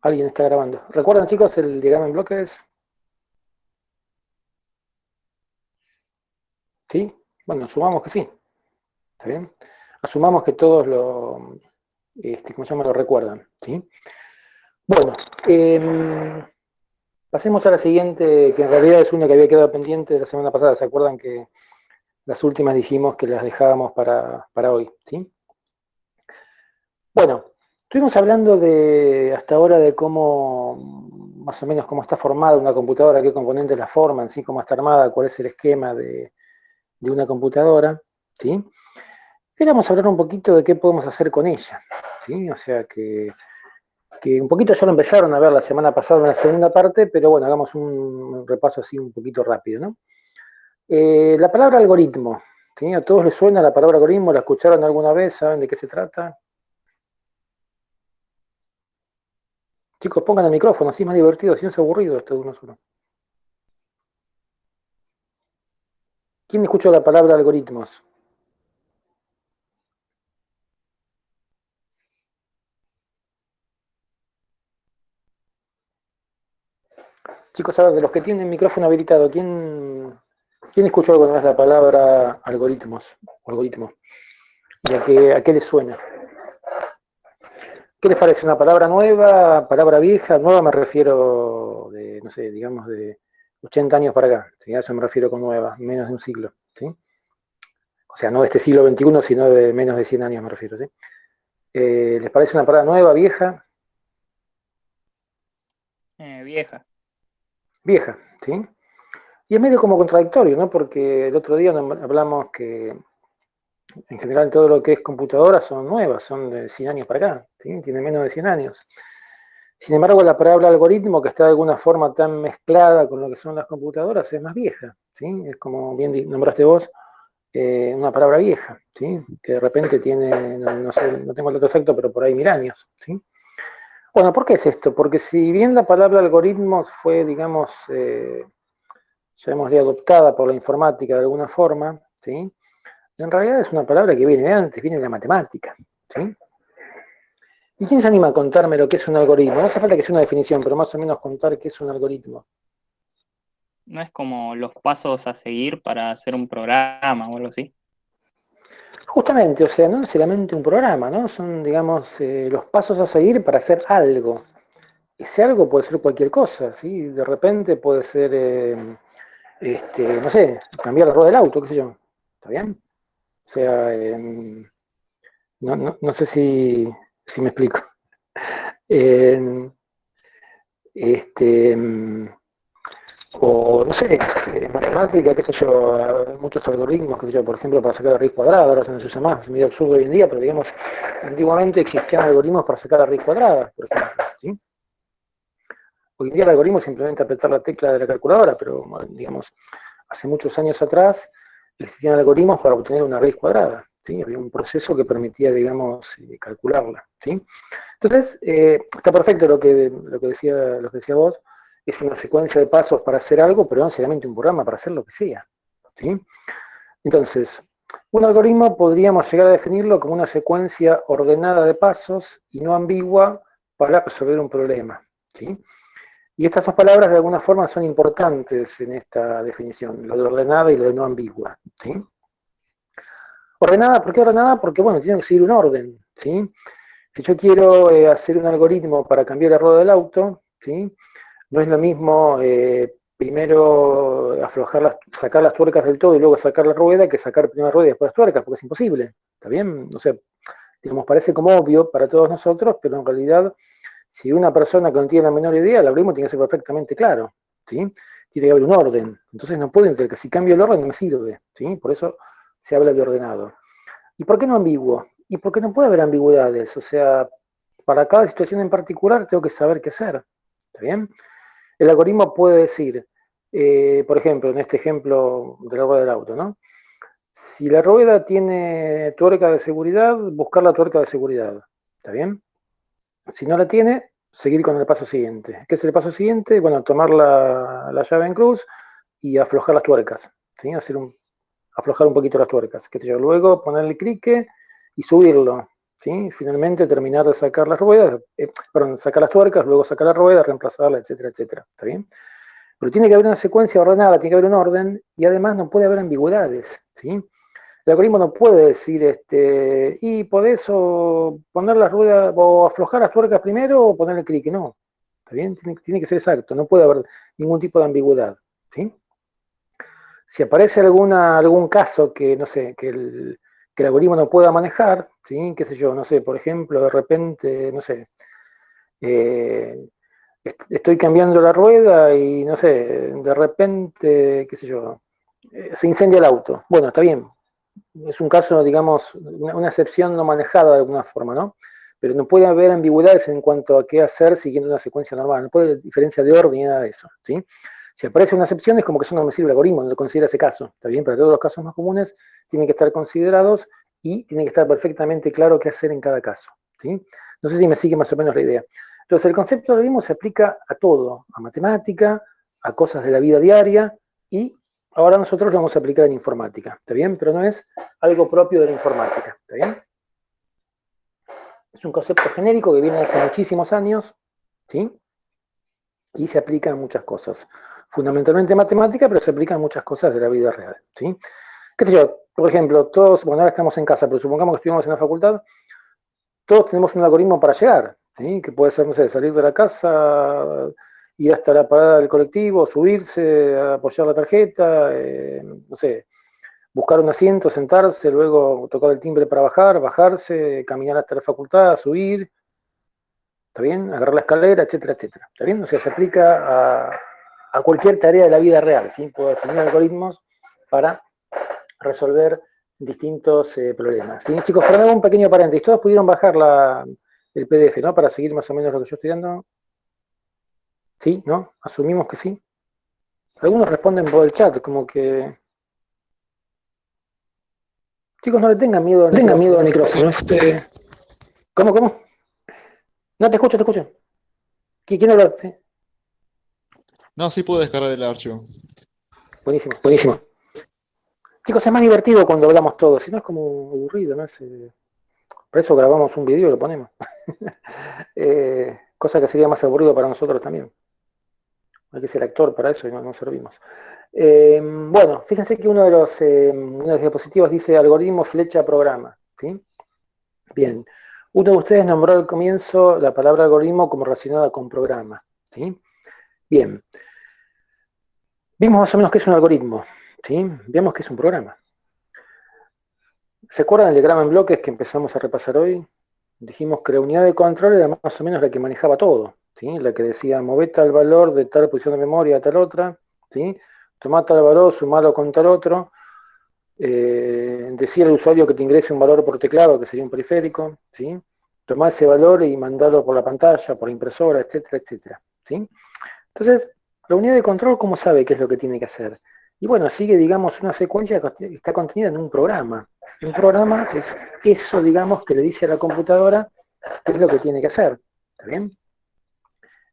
Alguien está grabando. ¿Recuerdan, chicos, el diagrama en bloques? ¿Sí? Bueno, asumamos que sí. ¿Está bien? Asumamos que todos ¿cómo se llama? Lo recuerdan. ¿Sí? Bueno, pasemos a la siguiente, que en realidad es una que había quedado pendiente de la semana pasada. ¿Se acuerdan que las últimas dijimos que las dejábamos para hoy? ¿Sí? Bueno, estuvimos hablando hasta ahora de cómo, más o menos, cómo está formada una computadora, qué componentes la forman, ¿sí? Cómo está armada, cuál es el esquema de una computadora, ¿sí? Queríamos hablar un poquito de qué podemos hacer con ella, ¿sí? O sea, que un poquito ya lo empezaron a ver la semana pasada en la segunda parte, pero bueno, hagamos un repaso así un poquito rápido, ¿no? La palabra algoritmo, ¿sí? ¿A todos les suena la palabra algoritmo? ¿La escucharon alguna vez? ¿Saben de qué se trata? Chicos, pongan el micrófono, así es más divertido, si no es aburrido esto de uno solo. ¿Quién escuchó la palabra algoritmos? Chicos, a ver, de los que tienen micrófono habilitado, ¿quién escuchó alguna vez la palabra algoritmos? Algoritmo. ¿Y a qué les suena? ¿Qué les parece? ¿Una palabra nueva? ¿Palabra vieja? Nueva me refiero de, no sé, digamos de 80 años para acá. ¿Sí? A eso me refiero con nueva, menos de un siglo. ¿Sí? O sea, no de este siglo XXI, sino de menos de 100 años me refiero. ¿Sí? ¿Les parece una palabra nueva, vieja? Vieja. Vieja, ¿sí? Y es medio como contradictorio, ¿no? Porque el otro día hablamos que en general todo lo que es computadora son nuevas, son de 100 años para acá, ¿sí? Tiene menos de 100 años. Sin embargo, la palabra algoritmo, que está de alguna forma tan mezclada con lo que son las computadoras, es más vieja, ¿sí? Es como bien nombraste vos, una palabra vieja, ¿sí? Que de repente tiene, no sé, no tengo el dato exacto, pero por ahí 1000 años, ¿sí? Bueno, ¿por qué es esto? Porque si bien la palabra algoritmos fue, digamos, llamémosle adoptada por la informática de alguna forma, ¿sí? En realidad es una palabra que viene de antes, viene de la matemática, ¿sí? ¿Y quién se anima a contarme lo que es un algoritmo? No hace falta que sea una definición, pero más o menos contar qué es un algoritmo. No es como los pasos a seguir para hacer un programa o algo así. Justamente, o sea, no necesariamente un programa, ¿no? Son, digamos, los pasos a seguir para hacer algo. Ese algo puede ser cualquier cosa, ¿sí? De repente puede ser, no sé, cambiar la rueda del auto, qué sé yo. ¿Está bien? O sea, no sé si me explico. Eh, este, o no sé, matemática, qué sé yo, muchos algoritmos, qué sé yo, por ejemplo, para sacar la raíz cuadrada, ahora se no se usa más, es medio absurdo hoy en día, pero digamos, antiguamente existían algoritmos para sacar la raíz cuadrada, por ejemplo, ¿sí? Hoy en día el algoritmo es simplemente apretar la tecla de la calculadora, pero digamos, hace muchos años atrás existían algoritmos para obtener una raíz cuadrada, ¿sí? Había un proceso que permitía, digamos, calcularla, ¿sí? Entonces, está perfecto lo que decía vos, es una secuencia de pasos para hacer algo, pero no necesariamente un programa para hacer lo que sea, ¿sí? Entonces, un algoritmo podríamos llegar a definirlo como una secuencia ordenada de pasos y no ambigua para resolver un problema, ¿sí? Y estas dos palabras de alguna forma son importantes en esta definición, lo de ordenada y lo de no ambigua, ¿sí? Ordenada, ¿por qué ordenada? Porque, bueno, tiene que seguir un orden, ¿sí? Si yo quiero hacer un algoritmo para cambiar la rueda del auto, ¿sí? No es lo mismo primero sacar las tuercas del todo y luego sacar la rueda que sacar primero la rueda y después las tuercas, porque es imposible, ¿está bien? O sea, digamos, parece como obvio para todos nosotros, pero en realidad, si una persona que no tiene la menor idea, el algoritmo tiene que ser perfectamente claro, ¿sí? Tiene que haber un orden. Entonces no puede entender que si cambio el orden no me sirve, ¿sí? Por eso se habla de ordenado. ¿Y por qué no ambiguo? Y porque no puede haber ambigüedades, o sea, para cada situación en particular tengo que saber qué hacer, ¿está bien? El algoritmo puede decir, por ejemplo, en este ejemplo de la rueda del auto, ¿no? Si la rueda tiene tuerca de seguridad, buscar la tuerca de seguridad, ¿está bien? Si no la tiene, seguir con el paso siguiente. ¿Qué es el paso siguiente? Bueno, tomar la llave en cruz y aflojar las tuercas, ¿sí? Aflojar un poquito las tuercas, qué sé yo. Luego ponerle clique y subirlo, ¿sí? Finalmente terminar de sacar las ruedas, sacar las tuercas, luego sacar la rueda, reemplazarla, etcétera, etcétera. ¿Está bien? Pero tiene que haber una secuencia ordenada, tiene que haber un orden, y además no puede haber ambigüedades, ¿sí? El algoritmo no puede decir, y podés o poner las ruedas, o aflojar las tuercas primero, o ponerle clic, no. ¿Está bien? Tiene que ser exacto, no puede haber ningún tipo de ambigüedad, ¿sí? Si aparece algún caso que, no sé, que el algoritmo no pueda manejar, ¿sí? Qué sé yo, no sé, por ejemplo, de repente, no sé, eh, estoy cambiando la rueda y, no sé, de repente, qué sé yo, se incendia el auto. Bueno, está bien, es un caso, digamos, una excepción no manejada de alguna forma, ¿no? Pero no puede haber ambigüedades en cuanto a qué hacer siguiendo una secuencia normal, no puede haber diferencia de orden ni nada de eso, ¿sí? Si aparece una excepción es como que eso no me sirve el algoritmo, no lo considera ese caso, ¿está bien? Pero todos los casos más comunes tienen que estar considerados y tiene que estar perfectamente claro qué hacer en cada caso, ¿sí? No sé si me sigue más o menos la idea. Entonces, el concepto del algoritmo se aplica a todo, a matemática, a cosas de la vida diaria, y ahora nosotros lo vamos a aplicar en informática, ¿está bien? Pero no es algo propio de la informática, ¿está bien? Es un concepto genérico que viene hace muchísimos años, ¿sí? Y se aplica en muchas cosas. Fundamentalmente matemática, pero se aplica en muchas cosas de la vida real, ¿sí? ¿Qué sé yo? Por ejemplo, todos, bueno, ahora estamos en casa, pero supongamos que estuvimos en la facultad, todos tenemos un algoritmo para llegar, ¿sí? Que puede ser, no sé, salir de la casa, ir hasta la parada del colectivo, subirse, apoyar la tarjeta, no sé, buscar un asiento, sentarse, luego tocar el timbre para bajar, bajarse, caminar hasta la facultad, subir, ¿está bien? Agarrar la escalera, etcétera, etcétera. ¿Está bien? O sea, se aplica a cualquier tarea de la vida real, ¿sí? Puedo definir algoritmos para resolver distintos problemas. ¿Sí? Chicos, para un pequeño paréntesis, todos pudieron bajar el PDF, ¿no? Para seguir más o menos lo que yo estoy dando. ¿Sí? ¿No? Asumimos que sí. Algunos responden por el chat, como que... Chicos, no le tengan miedo al micrófono. Miedo al micrófono. ¿Cómo? No, te escucho, te escucho. ¿Quién habla? Sí. No, sí puedo descargar el archivo. Buenísimo. Buenísimo. Chicos, es más divertido cuando hablamos todos, si no es como aburrido, ¿no? Por eso grabamos un video y lo ponemos. Cosa que sería más aburrido para nosotros también. Hay que ser actor para eso y no servimos. Bueno, fíjense que una de las diapositivas dice algoritmo, flecha, programa, ¿sí? Bien. Uno de ustedes nombró al comienzo la palabra algoritmo como relacionada con programa, ¿sí? Bien. Vimos más o menos qué es un algoritmo, ¿sí? Veamos qué es un programa. ¿Se acuerdan del diagrama en bloques que empezamos a repasar hoy? Dijimos que la unidad de control era más o menos la que manejaba todo, ¿sí? La que decía, mové tal valor de tal posición de memoria a tal otra, ¿sí? Tomá tal valor, sumalo con tal otro. Decía al usuario que te ingrese un valor por teclado, que sería un periférico, ¿sí? Tomá ese valor y mandalo por la pantalla, por la impresora, etcétera, etcétera, ¿sí? Entonces, la unidad de control, ¿cómo sabe qué es lo que tiene que hacer? Y bueno, sigue, digamos, una secuencia que está contenida en un programa. Un programa es eso, digamos, que le dice a la computadora qué es lo que tiene que hacer. ¿Está bien?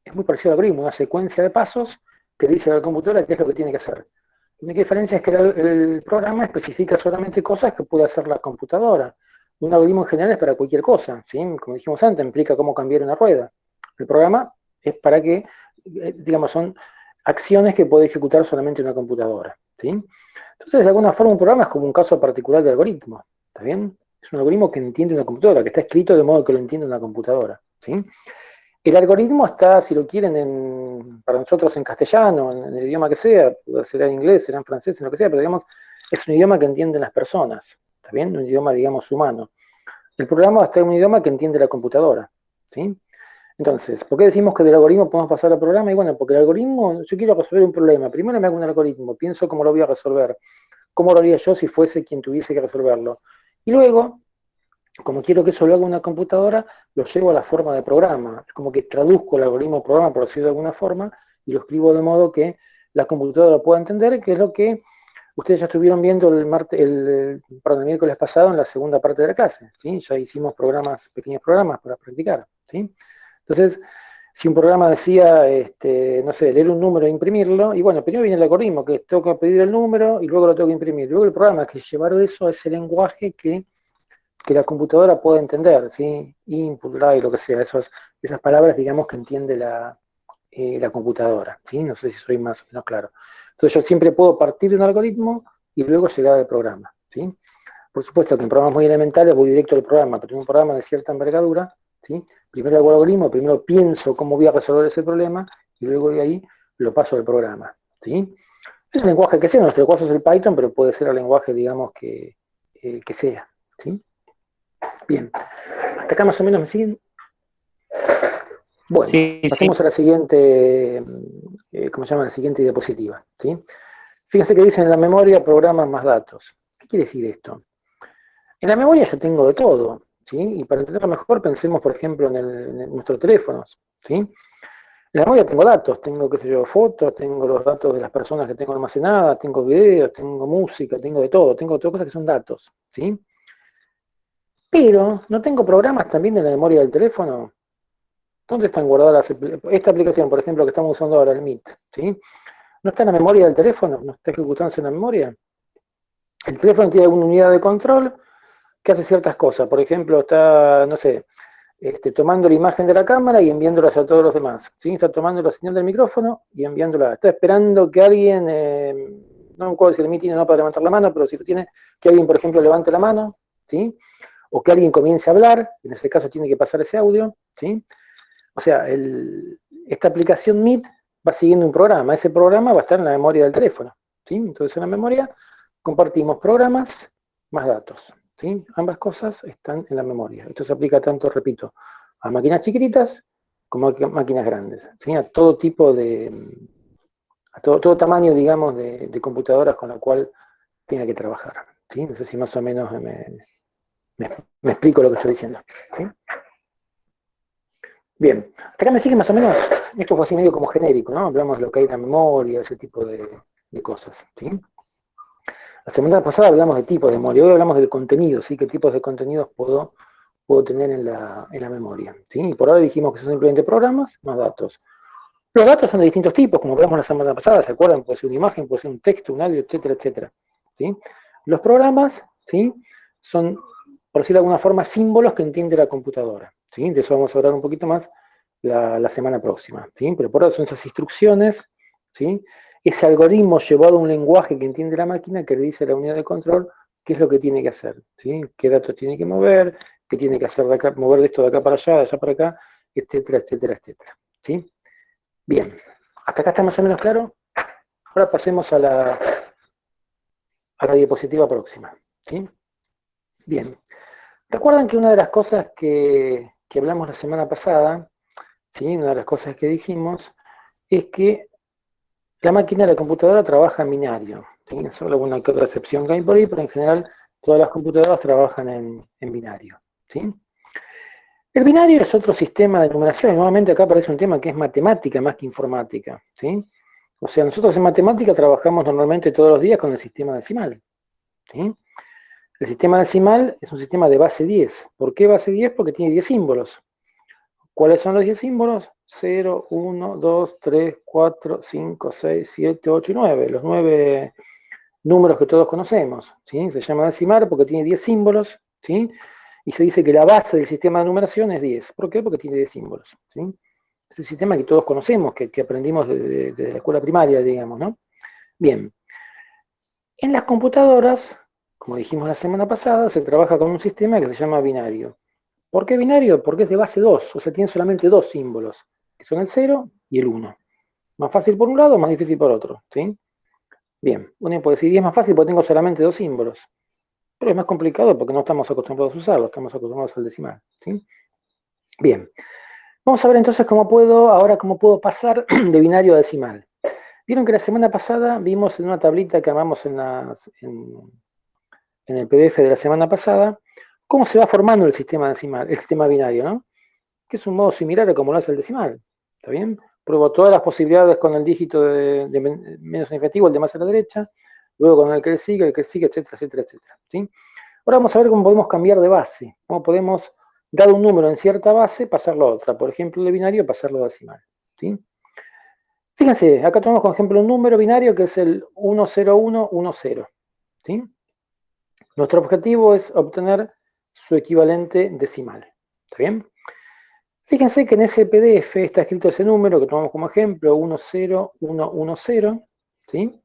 Es muy parecido al algoritmo, una secuencia de pasos que le dice a la computadora qué es lo que tiene que hacer. La única diferencia es que el programa especifica solamente cosas que puede hacer la computadora. Un algoritmo en general es para cualquier cosa, ¿sí? Como dijimos antes, implica cómo cambiar una rueda. El programa es para que, digamos, son acciones que puede ejecutar solamente una computadora, ¿sí? Entonces, de alguna forma, un programa es como un caso particular de algoritmo, ¿está bien? Es un algoritmo que entiende una computadora, que está escrito de modo que lo entiende una computadora, ¿sí? El algoritmo está, si lo quieren, para nosotros en castellano, en el idioma que sea, será en inglés, será en francés, en lo que sea, pero digamos, es un idioma que entienden las personas, ¿está bien? Un idioma, digamos, humano. El programa está en un idioma que entiende la computadora, ¿sí? Entonces, ¿por qué decimos que del algoritmo podemos pasar al programa? Y bueno, porque el algoritmo, yo quiero resolver un problema, primero me hago un algoritmo, pienso cómo lo voy a resolver, cómo lo haría yo si fuese quien tuviese que resolverlo. Y luego, como quiero que eso lo haga una computadora, lo llevo a la forma de programa. Es como que traduzco el algoritmo a programa, por decirlo de alguna forma, y lo escribo de modo que la computadora lo pueda entender, que es lo que ustedes ya estuvieron viendo el miércoles pasado en la segunda parte de la clase, ¿sí? Ya hicimos pequeños programas para practicar, ¿sí? Entonces, si un programa decía, no sé, leer un número e imprimirlo, y bueno, primero viene el algoritmo, que tengo que pedir el número y luego lo tengo que imprimir. Luego el programa que llevar eso a ese lenguaje que que la computadora pueda entender, ¿sí? Input, line, lo que sea, esas palabras, digamos, que entiende la computadora, ¿sí? No sé si soy más o menos claro. Entonces yo siempre puedo partir de un algoritmo y luego llegar al programa, ¿sí? Por supuesto que en programas muy elementales voy directo al programa, pero en un programa de cierta envergadura, ¿sí? Primero hago el algoritmo, primero pienso cómo voy a resolver ese problema y luego de ahí lo paso al programa, ¿sí? Es el lenguaje que sea, nuestro caso es el Python, pero puede ser el lenguaje, digamos, que sea, ¿sí? Bien, hasta acá más o menos me siguen. Bueno, Sí, sí. pasemos a la siguiente, ¿cómo se llama? La siguiente diapositiva, ¿sí? Fíjense que dice en la memoria programas más datos. ¿Qué quiere decir esto? En la memoria yo tengo de todo, ¿sí? Y para entenderlo mejor pensemos, por ejemplo, en nuestros teléfonos, ¿sí? En la memoria tengo datos, tengo, qué sé yo, fotos, tengo los datos de las personas que tengo almacenadas, tengo videos, tengo música, tengo de todo, tengo cosas que son datos, ¿sí? Pero, ¿no tengo programas también en la memoria del teléfono? ¿Dónde están guardadas esta aplicación, por ejemplo, que estamos usando ahora, el Meet, ¿sí? ¿No está en la memoria del teléfono? ¿No está ejecutándose en la memoria? El teléfono tiene alguna unidad de control que hace ciertas cosas. Por ejemplo, está, no sé, tomando la imagen de la cámara y enviándola a todos los demás. ¿Sí? Está tomando la señal del micrófono y enviándola. Está esperando que alguien, no me acuerdo si el Meet tiene o no para levantar la mano, pero si lo tiene, que alguien, por ejemplo, levante la mano, ¿sí? O que alguien comience a hablar, en ese caso tiene que pasar ese audio, ¿sí? O sea, esta aplicación Meet va siguiendo un programa, ese programa va a estar en la memoria del teléfono, ¿sí? Entonces en la memoria compartimos programas más datos, ¿sí? Ambas cosas están en la memoria. Esto se aplica tanto, repito, a máquinas chiquititas como a máquinas grandes, ¿sí? A todo tipo a todo tamaño, digamos, de computadoras con la cual tenga que trabajar, ¿sí? No sé si más o menos me explico lo que estoy diciendo, ¿sí? Bien, acá me sigue más o menos, esto fue así medio como genérico, ¿no? Hablamos de lo que hay en la memoria, ese tipo de cosas, ¿sí? La semana pasada hablamos de tipos de memoria, hoy hablamos del contenido, ¿sí? ¿Qué tipos de contenidos puedo tener en la memoria? ¿Sí? Y por ahora dijimos que son simplemente programas más datos. Los datos son de distintos tipos, como hablamos la semana pasada, ¿se acuerdan? Puede ser una imagen, puede ser un texto, un audio, etcétera, etcétera. ¿Sí? Los programas, ¿sí? Son, por decirlo de alguna forma, símbolos que entiende la computadora, ¿sí? De eso vamos a hablar un poquito más la semana próxima, ¿sí? Pero por ahora son esas instrucciones, ¿sí? Ese algoritmo llevado a un lenguaje que entiende la máquina que le dice a la unidad de control qué es lo que tiene que hacer, ¿sí? Qué datos tiene que mover, qué tiene que hacer de acá, mover esto de acá para allá, de allá para acá, etcétera, etcétera, etcétera, ¿sí? Bien, hasta acá está más o menos claro. Ahora pasemos a la diapositiva próxima, ¿sí? Bien, recuerdan que una de las cosas que hablamos la semana pasada, ¿sí? Una de las cosas que dijimos es que la máquina, la computadora trabaja en binario, ¿sí? Solo alguna que otra excepción que hay por ahí, pero en general todas las computadoras trabajan en binario, ¿sí? El binario es otro sistema de numeración, y nuevamente acá aparece un tema que es matemática más que informática, ¿sí? O sea, nosotros en matemática trabajamos normalmente todos los días con el sistema decimal, ¿sí? El sistema decimal es un sistema de base 10. ¿Por qué base 10? Porque tiene 10 símbolos. ¿Cuáles son los 10 símbolos? 0, 1, 2, 3, 4, 5, 6, 7, 8 y 9. Los 9 números que todos conocemos, ¿sí? Se llama decimal porque tiene 10 símbolos, ¿sí? Y se dice que la base del sistema de numeración es 10. ¿Por qué? Porque tiene 10 símbolos, ¿sí? Es el sistema que todos conocemos, que aprendimos desde la escuela primaria, digamos, ¿no? Bien. En las computadoras, como dijimos la semana pasada, se trabaja con un sistema que se llama binario. ¿Por qué binario? Porque es de base 2, o sea, tiene solamente dos símbolos, que son el 0 y el 1. Más fácil por un lado, más difícil por otro, ¿sí? Bien, uno puede decir, y es más fácil porque tengo solamente dos símbolos. Pero es más complicado porque no estamos acostumbrados a usarlo, estamos acostumbrados al decimal, ¿sí? Bien, vamos a ver entonces cómo puedo pasar de binario a decimal. Vieron que la semana pasada vimos en una tablita que armamos en el PDF de la semana pasada, cómo se va formando el sistema decimal, el sistema binario, ¿no? Que es un modo similar a como lo hace el decimal, ¿está bien? Pruebo todas las posibilidades con el dígito de menos significativo, el de más a la derecha, luego con el que sigue, etcétera, etcétera, etcétera, ¿sí? Ahora vamos a ver cómo podemos cambiar de base, cómo podemos, dado un número en cierta base, pasarlo a otra, por ejemplo, de binario, pasarlo a decimal, ¿sí? Fíjense, acá tenemos como ejemplo un número binario que es el 10110, ¿sí? Nuestro objetivo es obtener su equivalente decimal. ¿Está bien? Fíjense que en ese PDF está escrito ese número que tomamos como ejemplo, 10110, ¿sí?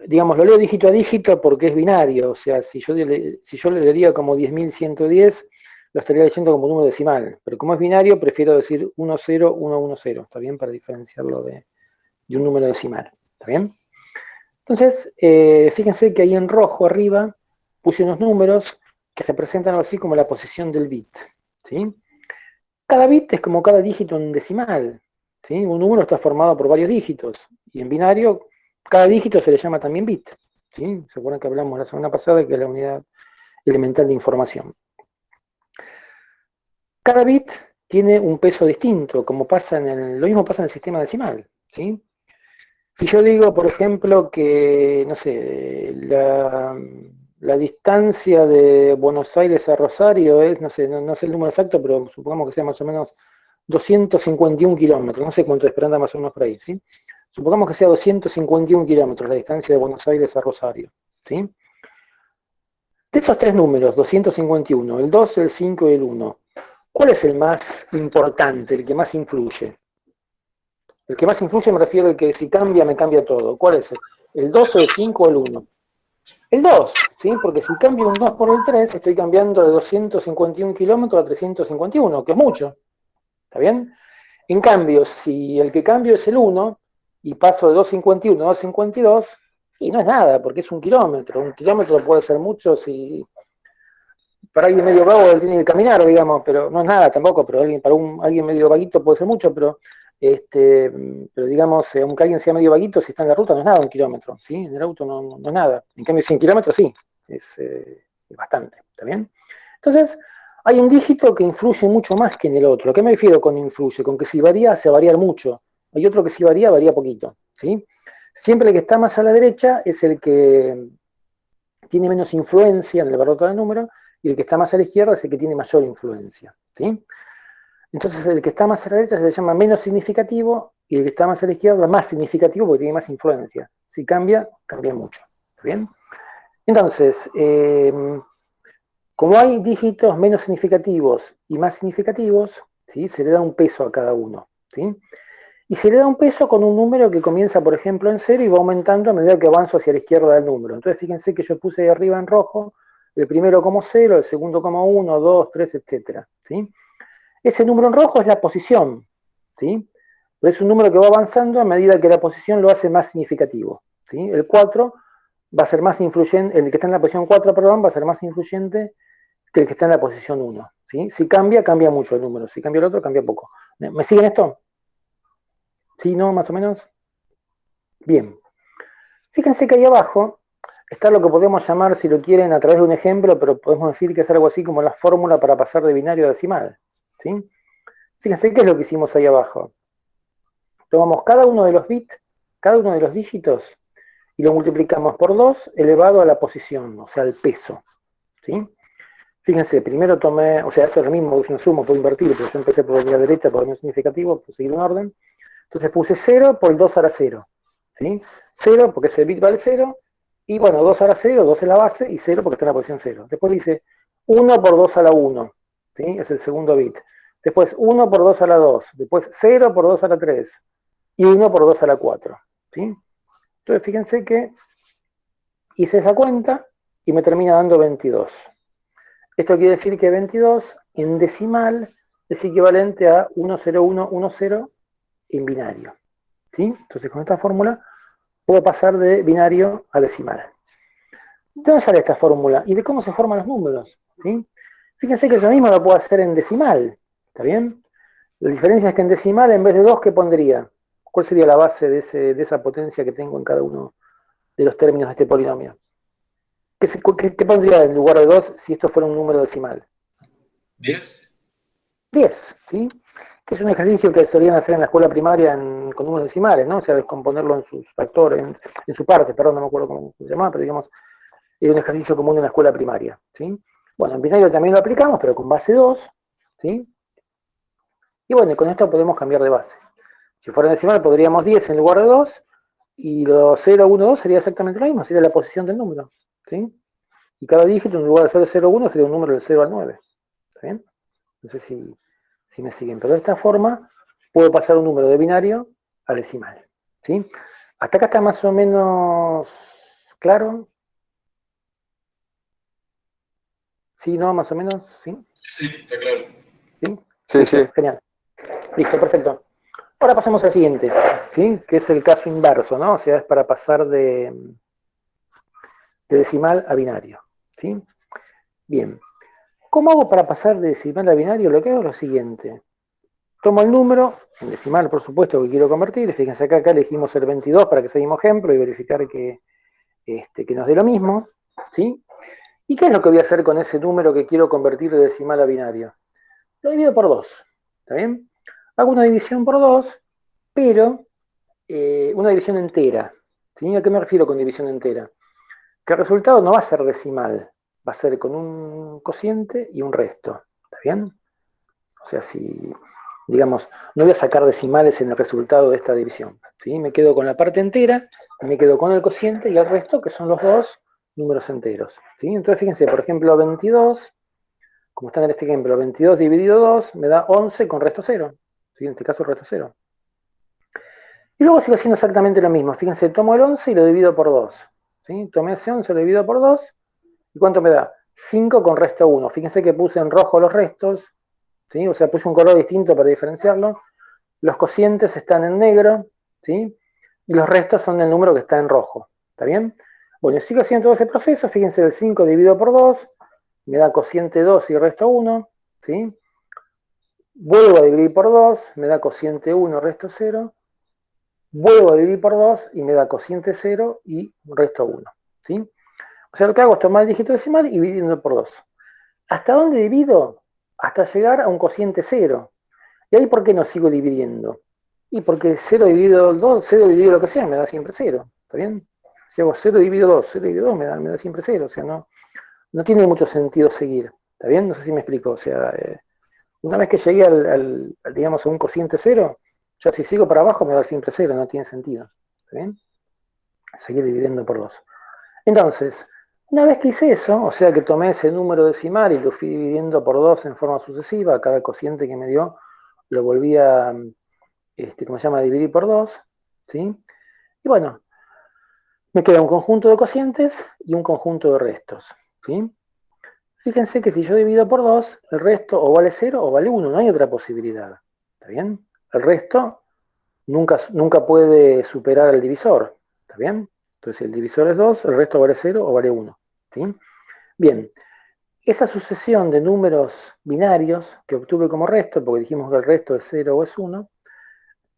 Digamos, lo leo dígito a dígito porque es binario, o sea, si yo le leería como 10.110, lo estaría leyendo como un número decimal, pero como es binario, prefiero decir 10110, ¿está bien? Para diferenciarlo de un número decimal, ¿está bien? Entonces, fíjense que ahí en rojo arriba puse unos números que representan algo así como la posición del bit, ¿sí? Cada bit es como cada dígito en decimal, ¿sí? Un número está formado por varios dígitos, y en binario cada dígito se le llama también bit, ¿sí? ¿Se acuerdan que hablamos la semana pasada que es la unidad elemental de información? Cada bit tiene un peso distinto, como pasa lo mismo pasa en el sistema decimal, ¿sí? Si yo digo, por ejemplo, que, no sé, la distancia de Buenos Aires a Rosario es, no sé, no sé el número exacto, pero supongamos que sea más o menos 251 kilómetros, no sé cuánto es, pero anda más o menos por ahí, ¿sí? Supongamos que sea 251 kilómetros la distancia de Buenos Aires a Rosario, ¿sí? De esos tres números, 251, el 2, el 5 y el 1, ¿cuál es el más importante, el que más influye? El que más influye me refiero al que si cambia, me cambia todo. ¿Cuál es? ¿El 2, el 5 o el 1? El 2, ¿sí? Porque si cambio un 2 por el 3, estoy cambiando de 251 kilómetros a 351, que es mucho. ¿Está bien? En cambio, si el que cambio es el 1, y paso de 251 a 252, y no es nada, porque es un kilómetro. Un kilómetro puede ser mucho si para alguien medio vago él tiene que caminar, digamos, pero no es nada tampoco, pero para alguien medio vaguito puede ser mucho, pero digamos, aunque alguien sea medio vaguito, si está en la ruta no es nada un kilómetro, ¿sí? En el auto no es nada. En cambio, 100 kilómetros sí, es bastante, ¿está bien? Entonces, hay un dígito que influye mucho más que en el otro. ¿A qué me refiero con influye? Con que si varía, se va a variar mucho. Hay otro que si varía poquito, ¿sí? Siempre el que está más a la derecha es el que tiene menos influencia en el valor del número, y el que está más a la izquierda es el que tiene mayor influencia, ¿sí? Entonces el que está más a la derecha se le llama menos significativo, y el que está más a la izquierda más significativo porque tiene más influencia. Si cambia, cambia mucho, ¿está bien? Entonces, como hay dígitos menos significativos y más significativos, ¿sí? Se le da un peso a cada uno, ¿sí? Y se le da un peso con un número que comienza, por ejemplo, en 0 y va aumentando a medida que avanzo hacia la izquierda del número. Entonces, fíjense que yo puse ahí arriba en rojo el primero como 0, el segundo como 1, 2, 3, etc. ¿Sí? Ese número en rojo es la posición, ¿sí? Pero es un número que va avanzando a medida que la posición lo hace más significativo, ¿sí? El 4 va a ser más influyente, el que está en la posición 4, perdón, va a ser más influyente que el que está en la posición 1, ¿sí? Si cambia, cambia mucho el número. Si cambia el otro, cambia poco. ¿Me siguen esto? ¿Sí, no, más o menos? Bien. Fíjense que ahí abajo está lo que podemos llamar, si lo quieren, a través de un ejemplo, pero podemos decir que es algo así como la fórmula para pasar de binario a decimal, ¿sí? Fíjense qué es lo que hicimos ahí abajo. Tomamos cada uno de los bits, cada uno de los dígitos, y lo multiplicamos por 2 elevado a la posición, o sea, al peso, ¿sí? Fíjense, primero tomé, o sea, esto es lo mismo, es una suma, puedo invertir, pero yo empecé por la derecha, por menos significativo, por seguir un orden. Entonces puse 0 por el 2 a la 0, ¿sí? 0 porque ese bit vale 0, y bueno, 2 a la 0, 2 es la base, y 0 porque está en la posición 0. Después dice 1 por 2 a la 1, ¿sí? Es el segundo bit. Después 1 por 2 a la 2, después 0 por 2 a la 3, y 1 por 2 a la 4, ¿sí? Entonces fíjense que hice esa cuenta y me termina dando 22. Esto quiere decir que 22 en decimal es equivalente a 10110 en binario, ¿sí? Entonces con esta fórmula puedo pasar de binario a decimal. ¿De dónde sale esta fórmula? Y de cómo se forman los números, ¿sí? Fíjense que yo mismo lo puedo hacer en decimal, ¿está bien? La diferencia es que en decimal, en vez de 2, ¿qué pondría? ¿Cuál sería la base de esa potencia que tengo en cada uno de los términos de este polinomio? ¿Qué pondría en lugar de 2 si esto fuera un número decimal? 10. 10, ¿sí? Que es un ejercicio que solían hacer en la escuela primaria con números decimales, ¿no? O sea, descomponerlo en sus factores, en su parte, perdón, no me acuerdo cómo se llamaba, pero digamos, era un ejercicio común en la escuela primaria, ¿sí? Bueno, en binario también lo aplicamos, pero con base 2, ¿sí? Y bueno, con esto podemos cambiar de base. Si fuera en decimal podríamos 10 en lugar de 2, y los 0, 1, 2 sería exactamente lo mismo, sería la posición del número, ¿sí? Y cada dígito, en lugar de ser 0,1, sería un número del 0 al 9. ¿Está bien? No sé si me siguen. Pero de esta forma puedo pasar un número de binario a decimal. ¿Sí? Hasta acá está más o menos claro. ¿Sí, no? Más o menos, ¿sí? Sí, está claro. ¿Sí? Sí, Listo, sí. genial. Listo, perfecto. Ahora pasamos al siguiente, ¿sí? Que es el caso inverso, ¿no? O sea, es para pasar de decimal a binario. ¿Sí? Bien. ¿Cómo hago para pasar de decimal a binario? Lo que hago es lo siguiente. Tomo el número, en decimal por supuesto que quiero convertir, fíjense acá elegimos el 22 para que sea el mismo ejemplo y verificar que nos dé lo mismo, ¿sí? ¿Y qué es lo que voy a hacer con ese número que quiero convertir de decimal a binario? Lo divido por 2, ¿está bien? Hago una división por 2, pero una división entera, ¿sí? ¿A qué me refiero con división entera? Que el resultado no va a ser decimal, va a ser con un cociente y un resto, ¿está bien? O sea, si, digamos, no voy a sacar decimales en el resultado de esta división, ¿sí? Me quedo con la parte entera, me quedo con el cociente y el resto, que son los dos números enteros, ¿sí? Entonces, fíjense, por ejemplo, 22, como está en este ejemplo, 22 dividido 2 me da 11 con resto 0, ¿sí? En este caso, resto 0. Y luego sigo haciendo exactamente lo mismo. Fíjense, tomo el 11 y lo divido por 2, ¿sí? Tomé ese 11, lo divido por 2, ¿y cuánto me da? 5 con resto 1. Fíjense que puse en rojo los restos, ¿sí? O sea, puse un color distinto para diferenciarlo. Los cocientes están en negro, ¿sí? Y los restos son el número que está en rojo, ¿está bien? Bueno, sigo haciendo todo ese proceso, fíjense, el 5 dividido por 2, me da cociente 2 y resto 1, ¿sí? Vuelvo a dividir por 2, me da cociente 1, resto 0. Vuelvo a dividir por 2 y me da cociente 0 y resto 1, ¿sí? O sea, lo que hago es tomar el dígito decimal y dividiendo por 2. ¿Hasta dónde divido? Hasta llegar a un cociente 0. ¿Y ahí por qué no sigo dividiendo? Y porque 0 dividido 2, 0 dividido lo que sea, me da siempre 0. ¿Está bien? Si hago 0 dividido 2, 0 dividido 2, me da siempre 0. O sea, no tiene mucho sentido seguir. ¿Está bien? No sé si me explico. O sea, una vez que llegué digamos, a un cociente 0, ya si sigo para abajo me da siempre 0. No tiene sentido. ¿Está bien? Seguir dividiendo por 2. Entonces, una vez que hice eso, o sea que tomé ese número decimal y lo fui dividiendo por 2 en forma sucesiva, cada cociente que me dio lo volví a, ¿cómo se llama?, dividir por 2, ¿sí? Y bueno, me queda un conjunto de cocientes y un conjunto de restos, ¿sí? Fíjense que si yo divido por 2, el resto o vale 0 o vale 1, no hay otra posibilidad, ¿está bien? El resto nunca puede superar el divisor, ¿está bien? Entonces, si el divisor es 2, el resto vale 0 o vale 1, ¿sí? Bien, esa sucesión de números binarios que obtuve como resto, porque dijimos que el resto es 0 o es 1,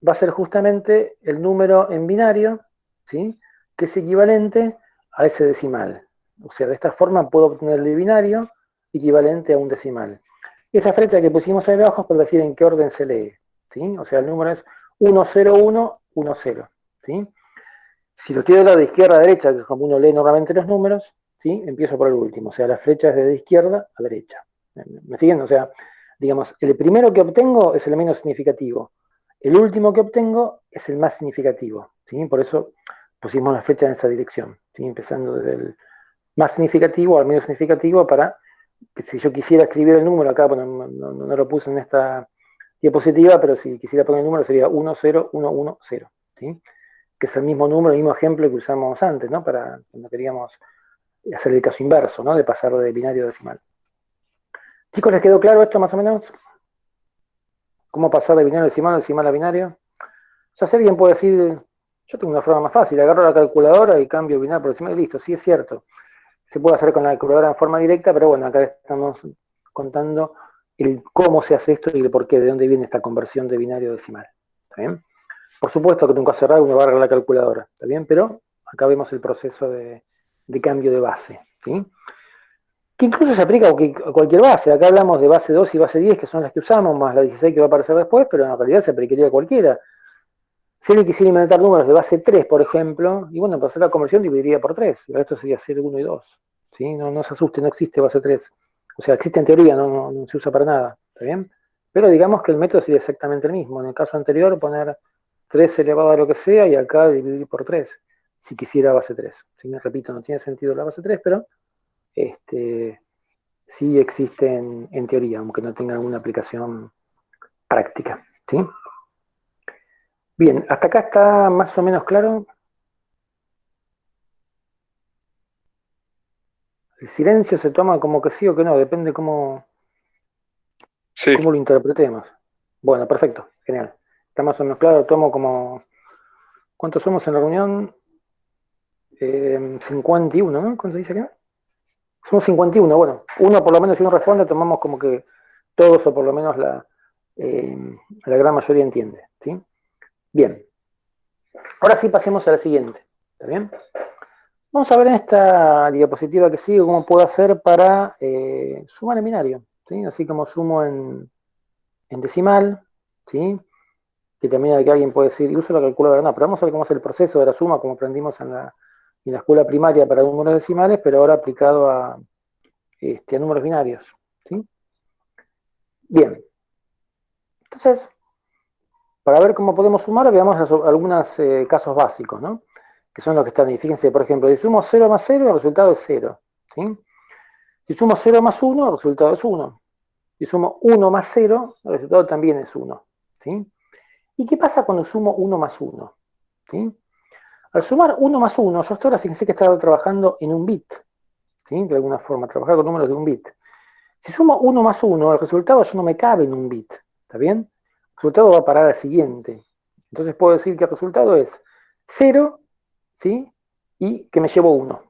va a ser justamente el número en binario, ¿sí? Que es equivalente a ese decimal. O sea, de esta forma puedo obtener el binario equivalente a un decimal. Esa flecha que pusimos ahí abajo es para decir en qué orden se lee, ¿sí? O sea, el número es 10110, ¿sí? Si lo quiero dar de izquierda a derecha, que es como uno lee normalmente los números, ¿sí? Empiezo por el último, o sea, la flecha es de izquierda a derecha. ¿Me siguen? O sea, digamos, el primero que obtengo es el menos significativo. El último que obtengo es el más significativo, ¿sí? Por eso pusimos la flecha en esa dirección, ¿sí? Empezando desde el más significativo al menos significativo para que si yo quisiera escribir el número acá, bueno, no lo puse en esta diapositiva, pero si quisiera poner el número sería 10110, ¿sí? Que es el mismo número, el mismo ejemplo que usamos antes, ¿no? Para cuando queríamos hacer el caso inverso, ¿no? De pasar de binario a decimal. Chicos, ¿les quedó claro esto más o menos? ¿Cómo pasar de binario a decimal a binario? O sea, si alguien puede decir, yo tengo una forma más fácil, agarro la calculadora y cambio binario por decimal y listo, sí es cierto. Se puede hacer con la calculadora en forma directa, pero bueno, acá estamos contando el cómo se hace esto y el por qué, de dónde viene esta conversión de binario a decimal. ¿Está bien? Por supuesto que en un caso cerrado uno va a agarrar la calculadora, ¿está bien? Pero acá vemos el proceso de cambio de base, ¿sí? Que incluso se aplica a cualquier base. Acá hablamos de base 2 y base 10, que son las que usamos, más la 16 que va a aparecer después, pero en realidad se aplicaría a cualquiera. Si alguien quisiera inventar números de base 3, por ejemplo, y bueno, para hacer la conversión dividiría por 3, y el resto sería 0, 1 y 2. ¿Sí? No se asuste, no existe base 3. O sea, existe en teoría, no se usa para nada, ¿está bien? Pero digamos que el método sería exactamente el mismo. En el caso anterior, poner 3 elevado a lo que sea, y acá dividir por 3, si quisiera base 3. ¿Sí? Me repito, no tiene sentido la base 3, pero sí existen en teoría, aunque no tengan alguna aplicación práctica, ¿sí? Bien, hasta acá está más o menos claro. El silencio se toma como que sí o que no, depende cómo Sí, lo interpretemos. Bueno, perfecto, genial. Está más o menos claro, tomo como... ¿Cuántos somos en la reunión? 51, ¿no? ¿Cuánto dice acá? Somos 51, bueno, uno por lo menos si uno responde, tomamos como que todos o por lo menos la gran mayoría entiende, ¿sí? Bien, ahora sí pasemos a la siguiente, ¿está bien? Vamos a ver en esta diapositiva que sigue cómo puedo hacer para sumar en binario, ¿sí? Así como sumo en decimal, ¿sí? Que también hay que alguien puede decir, y uso la calculadora, no, pero vamos a ver cómo es el proceso de la suma, como aprendimos en la escuela primaria para números decimales, pero ahora aplicado a números binarios, ¿sí? Bien, entonces, para ver cómo podemos sumar, veamos algunos casos básicos, ¿no? Que son los que están ahí. Fíjense, por ejemplo, si sumo 0 más 0, el resultado es 0, ¿sí? Si sumo 0 más 1, el resultado es 1. Si sumo 1 más 0, el resultado también es 1, ¿sí? ¿Y qué pasa cuando sumo 1 más 1? ¿Sí? Al sumar 1 más 1, yo hasta ahora fíjense que estaba trabajando en un bit, ¿sí? De alguna forma, trabajar con números de un bit. Si sumo 1 más 1, el resultado ya no me cabe en un bit, ¿está bien? El resultado va a parar al siguiente. Entonces puedo decir que el resultado es 0, ¿sí? Y que me llevo 1.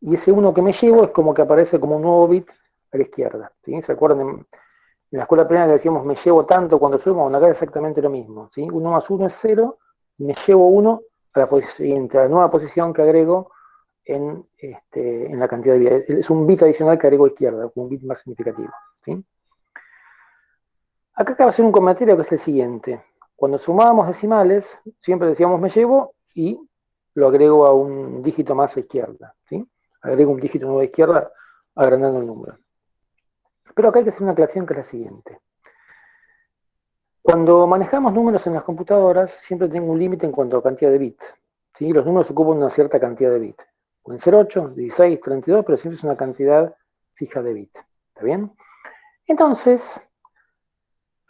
Y ese 1 que me llevo es como que aparece como un nuevo bit a la izquierda, ¿sí? ¿Se acuerdan? En la escuela primaria que decíamos me llevo tanto cuando sumo, bueno, acá es exactamente lo mismo, ¿sí? 1 más 1 es 0, y me llevo 1 a la nueva posición que agrego en la cantidad de bits. Es un bit adicional que agrego a izquierda, un bit más significativo, ¿sí? Acá acaba de hacer un comentario que es el siguiente. Cuando sumábamos decimales, siempre decíamos me llevo y lo agrego a un dígito más a izquierda, ¿sí? Agrego un dígito nuevo a izquierda agrandando el número. Pero acá hay que hacer una aclaración que es la siguiente. Cuando manejamos números en las computadoras, siempre tengo un límite en cuanto a cantidad de bits, ¿sí? Los números ocupan una cierta cantidad de bits. Pueden ser 8, 16, 32, pero siempre es una cantidad fija de bits. ¿Está bien? Entonces,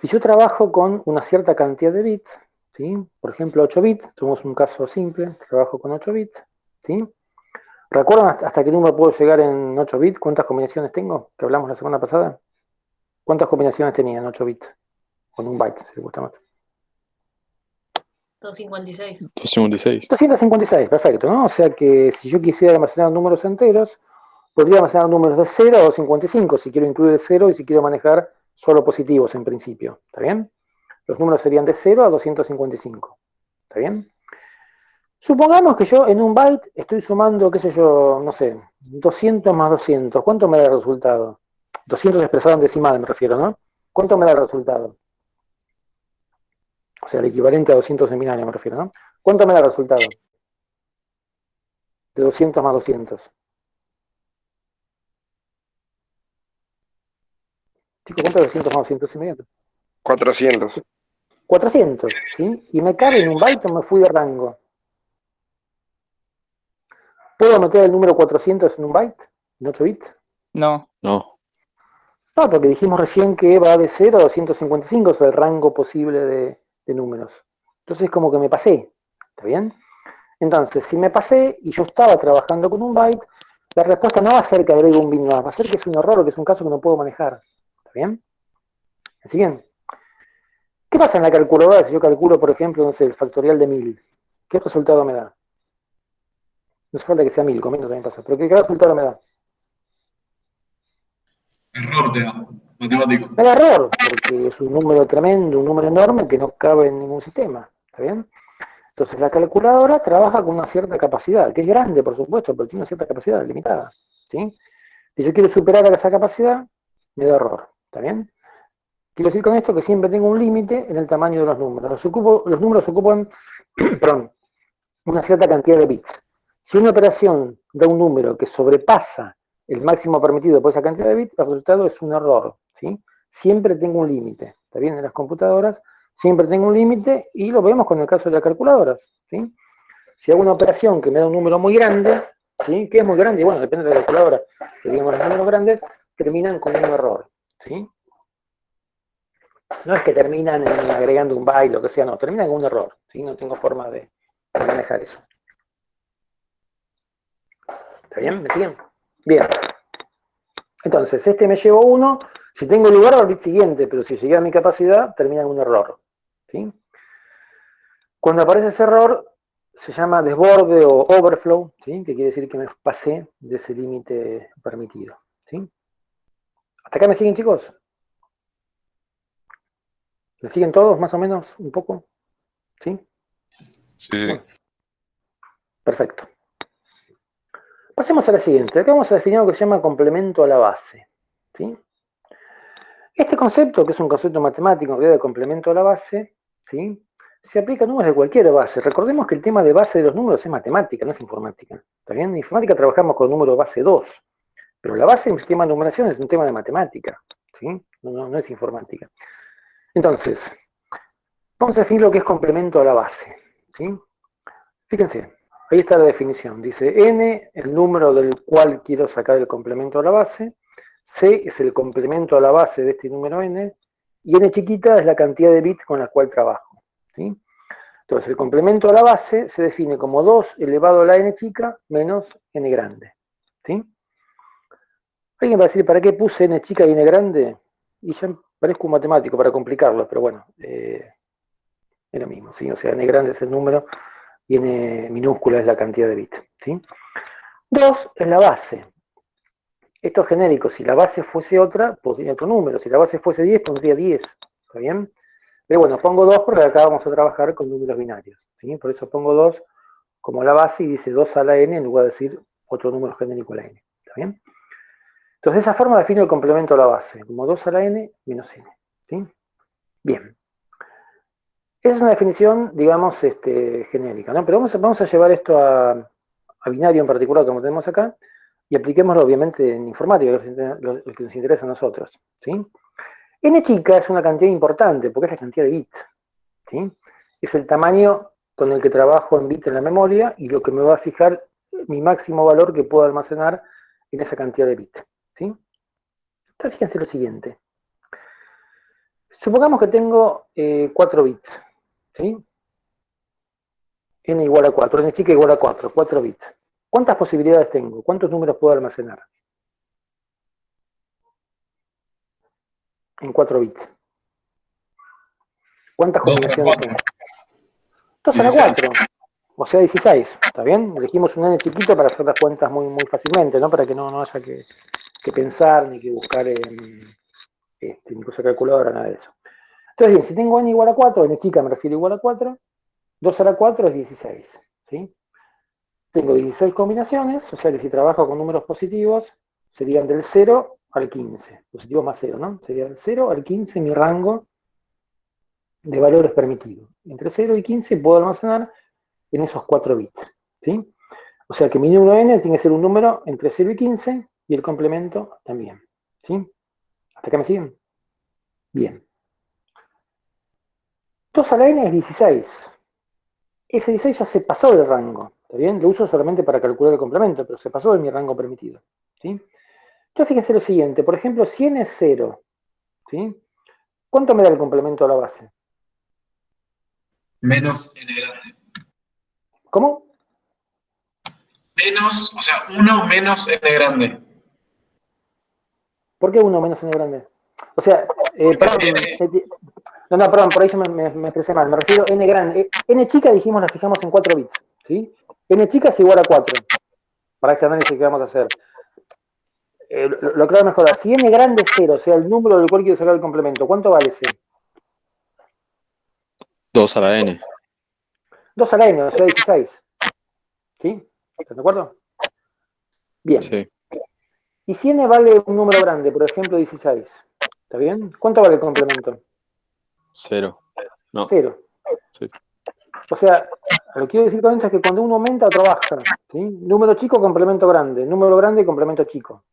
si yo trabajo con una cierta cantidad de bits, ¿sí? Por ejemplo 8 bits, tomamos un caso simple, trabajo con 8 bits, ¿sí? ¿Recuerdan hasta qué número puedo llegar en 8 bits? ¿Cuántas combinaciones tengo? Que hablamos la semana pasada. ¿Cuántas combinaciones tenía en 8 bits? Con un byte, si le gusta más. 256. 256. 256, perfecto, ¿no? O sea que si yo quisiera almacenar números enteros, podría almacenar números de 0 a 255, si quiero incluir el 0 y si quiero manejar solo positivos en principio, ¿está bien? Los números serían de 0 a 255, ¿está bien? Supongamos que yo en un byte estoy sumando, qué sé yo, no sé, 200 más 200. ¿Cuánto me da el resultado? 200 expresado en decimal me refiero, ¿no? ¿Cuánto me da el resultado? O sea, el equivalente a 200 en binario me refiero, ¿no? ¿Cuánto me da el resultado? De 200 más 200. Chicos, ¿cuánto es 200 más 200 inmediato? 400. 400, ¿sí? Y me cabe en un byte o me fui de rango. ¿Puedo meter el número 400 en un byte? ¿En 8 bits? No, No. No, porque dijimos recién que va de 0 a 255, es el rango posible de números. Entonces como que me pasé, ¿está bien? Entonces, si me pasé y yo estaba trabajando con un byte, la respuesta no va a ser que agrego un bit más, va a ser que es un error o que es un caso que no puedo manejar. ¿Está bien? ¿Me siguen? ¿Qué pasa en la calculadora si yo calculo, por ejemplo, no sé, el factorial de 1000? ¿Qué resultado me da? No hace falta que sea 1000, conmigo también pasa, pero ¿qué resultado me da? Error te da. Matemático. Me da error, porque es un número tremendo, un número enorme que no cabe en ningún sistema. ¿Está bien? Entonces la calculadora trabaja con una cierta capacidad, que es grande, por supuesto, pero tiene una cierta capacidad limitada. ¿Sí? Si yo quiero superar esa capacidad, me da error. ¿Está bien? Quiero decir con esto que siempre tengo un límite en el tamaño de los números. Los números ocupan perdón, una cierta cantidad de bits. Si una operación da un número que sobrepasa el máximo permitido por esa cantidad de bits, el resultado es un error. ¿Sí? Siempre tengo un límite. ¿Está bien? En las computadoras siempre tengo un límite y lo vemos con el caso de las calculadoras. ¿Sí? Si hago una operación que me da un número muy grande, ¿sí? Que es muy grande, y bueno, depende de la calculadora, que digamos los números grandes terminan con un error, ¿sí? No es que terminan agregando un byte, lo que sea, no, terminan con un error, ¿sí? No tengo forma de manejar eso. ¿Está bien? ¿Me siguen? Bien. Entonces, este me llevó 1, si tengo lugar al bit siguiente, pero si llegué a mi capacidad, termina en un error, ¿sí? Cuando aparece ese error, se llama desborde o overflow, ¿sí? Que quiere decir que me pasé de ese límite permitido, ¿sí? ¿Hasta acá me siguen, chicos? ¿Me siguen todos, más o menos, un poco? ¿Sí? Sí, sí. Bueno, perfecto. Pasemos a la siguiente. Acá vamos a definir lo que se llama complemento a la base, ¿sí? Este concepto, que es un concepto matemático en realidad de complemento a la base, ¿sí? Se aplica a números de cualquier base. Recordemos que el tema de base de los números es matemática, no es informática. ¿Está bien? En informática trabajamos con número base 2, pero la base en el sistema de numeración es un tema de matemática, ¿sí? No es informática. Entonces, vamos a definir lo que es complemento a la base, ¿sí? Fíjense, ahí está la definición. Dice n, el número del cual quiero sacar el complemento a la base. C es el complemento a la base de este número n. Y n chiquita es la cantidad de bits con la cual trabajo, ¿sí? Entonces, el complemento a la base se define como 2 elevado a la n chica menos n grande, ¿sí? Alguien va a decir, ¿para qué puse n chica y n grande? Y ya parezco un matemático para complicarlo, pero bueno, es lo mismo, ¿sí? O sea, n grande es el número y n minúscula es la cantidad de bits, ¿sí? 2 es la base. Esto es genérico. Si la base fuese otra, pondría otro número. Si la base fuese 10, pondría 10. ¿Está bien? Pero bueno, pongo 2 porque acá vamos a trabajar con números binarios, ¿sí? Por eso pongo 2 como la base y dice 2 a la n en lugar de decir otro número genérico a la n. ¿Está bien? Entonces, de esa forma defino el complemento a la base, como 2 a la n menos n, ¿sí? Bien. Esa es una definición, digamos, genérica, ¿no? Pero vamos a llevar esto a binario en particular, como tenemos acá, y apliquémoslo, obviamente, en informática, lo que nos interesa a nosotros, ¿sí? N chica es una cantidad importante, porque es la cantidad de bits, ¿sí? Es el tamaño con el que trabajo en bits en la memoria y lo que me va a fijar mi máximo valor que puedo almacenar en esa cantidad de bits, ¿sí? Entonces, fíjense lo siguiente. Supongamos que tengo 4 bits, ¿sí? N igual a 4, N chica igual a 4, 4 bits. ¿Cuántas posibilidades tengo? ¿Cuántos números puedo almacenar? En 4 bits. ¿Cuántas 2 a la combinaciones 4. tengo? 2 a la 4, o sea 16, ¿está bien? Elegimos un n chiquito para hacer las cuentas muy, muy fácilmente, ¿no? Para que no haya que pensar ni que buscar ni cosa calculadora, nada de eso. Entonces, bien, si tengo n igual a 4, n chica me refiero igual a 4, 2 a la 4 es 16, ¿sí? Tengo 16 combinaciones, o sea que si trabajo con números positivos, serían del 0 al 15, positivos más 0, ¿no? Sería del 0 al 15 mi rango de valores permitidos. Entre 0 y 15 puedo almacenar en esos 4 bits, ¿sí? O sea que mi número n tiene que ser un número entre 0 y 15 y el complemento también, ¿sí? ¿Hasta acá me siguen? Bien. 2 a la n es 16. Ese 16 ya se pasó del rango, ¿está bien? Lo uso solamente para calcular el complemento, pero se pasó de mi rango permitido, ¿sí? Entonces fíjense lo siguiente, por ejemplo, si n es 0, ¿sí? ¿Cuánto me da el complemento a la base? Menos n grande. ¿Cómo? Menos, o sea, 1 menos n grande. ¿Por qué 1 menos n grande? O sea, Porque si perdón, n, no, perdón, por ahí yo me expresé mal, me refiero a n grande. N chica dijimos, la fijamos en 4 bits, ¿sí? N chica es igual a 4, para este análisis que vamos a hacer. Lo aclaro mejor, si n grande es 0, o sea, el número del cual quiero sacar el complemento, ¿cuánto vale c? 2 a la n. 2 a la n, o sea, 16. ¿Sí? ¿Estás de acuerdo? Bien. Sí. Y si n vale un número grande, por ejemplo 16, ¿está bien? ¿Cuánto vale el complemento? 0. No. 0. Sí. O sea, lo que quiero decir con esto es que cuando uno aumenta o trabaja, ¿sí? Número chico, complemento grande. Número grande, complemento chico.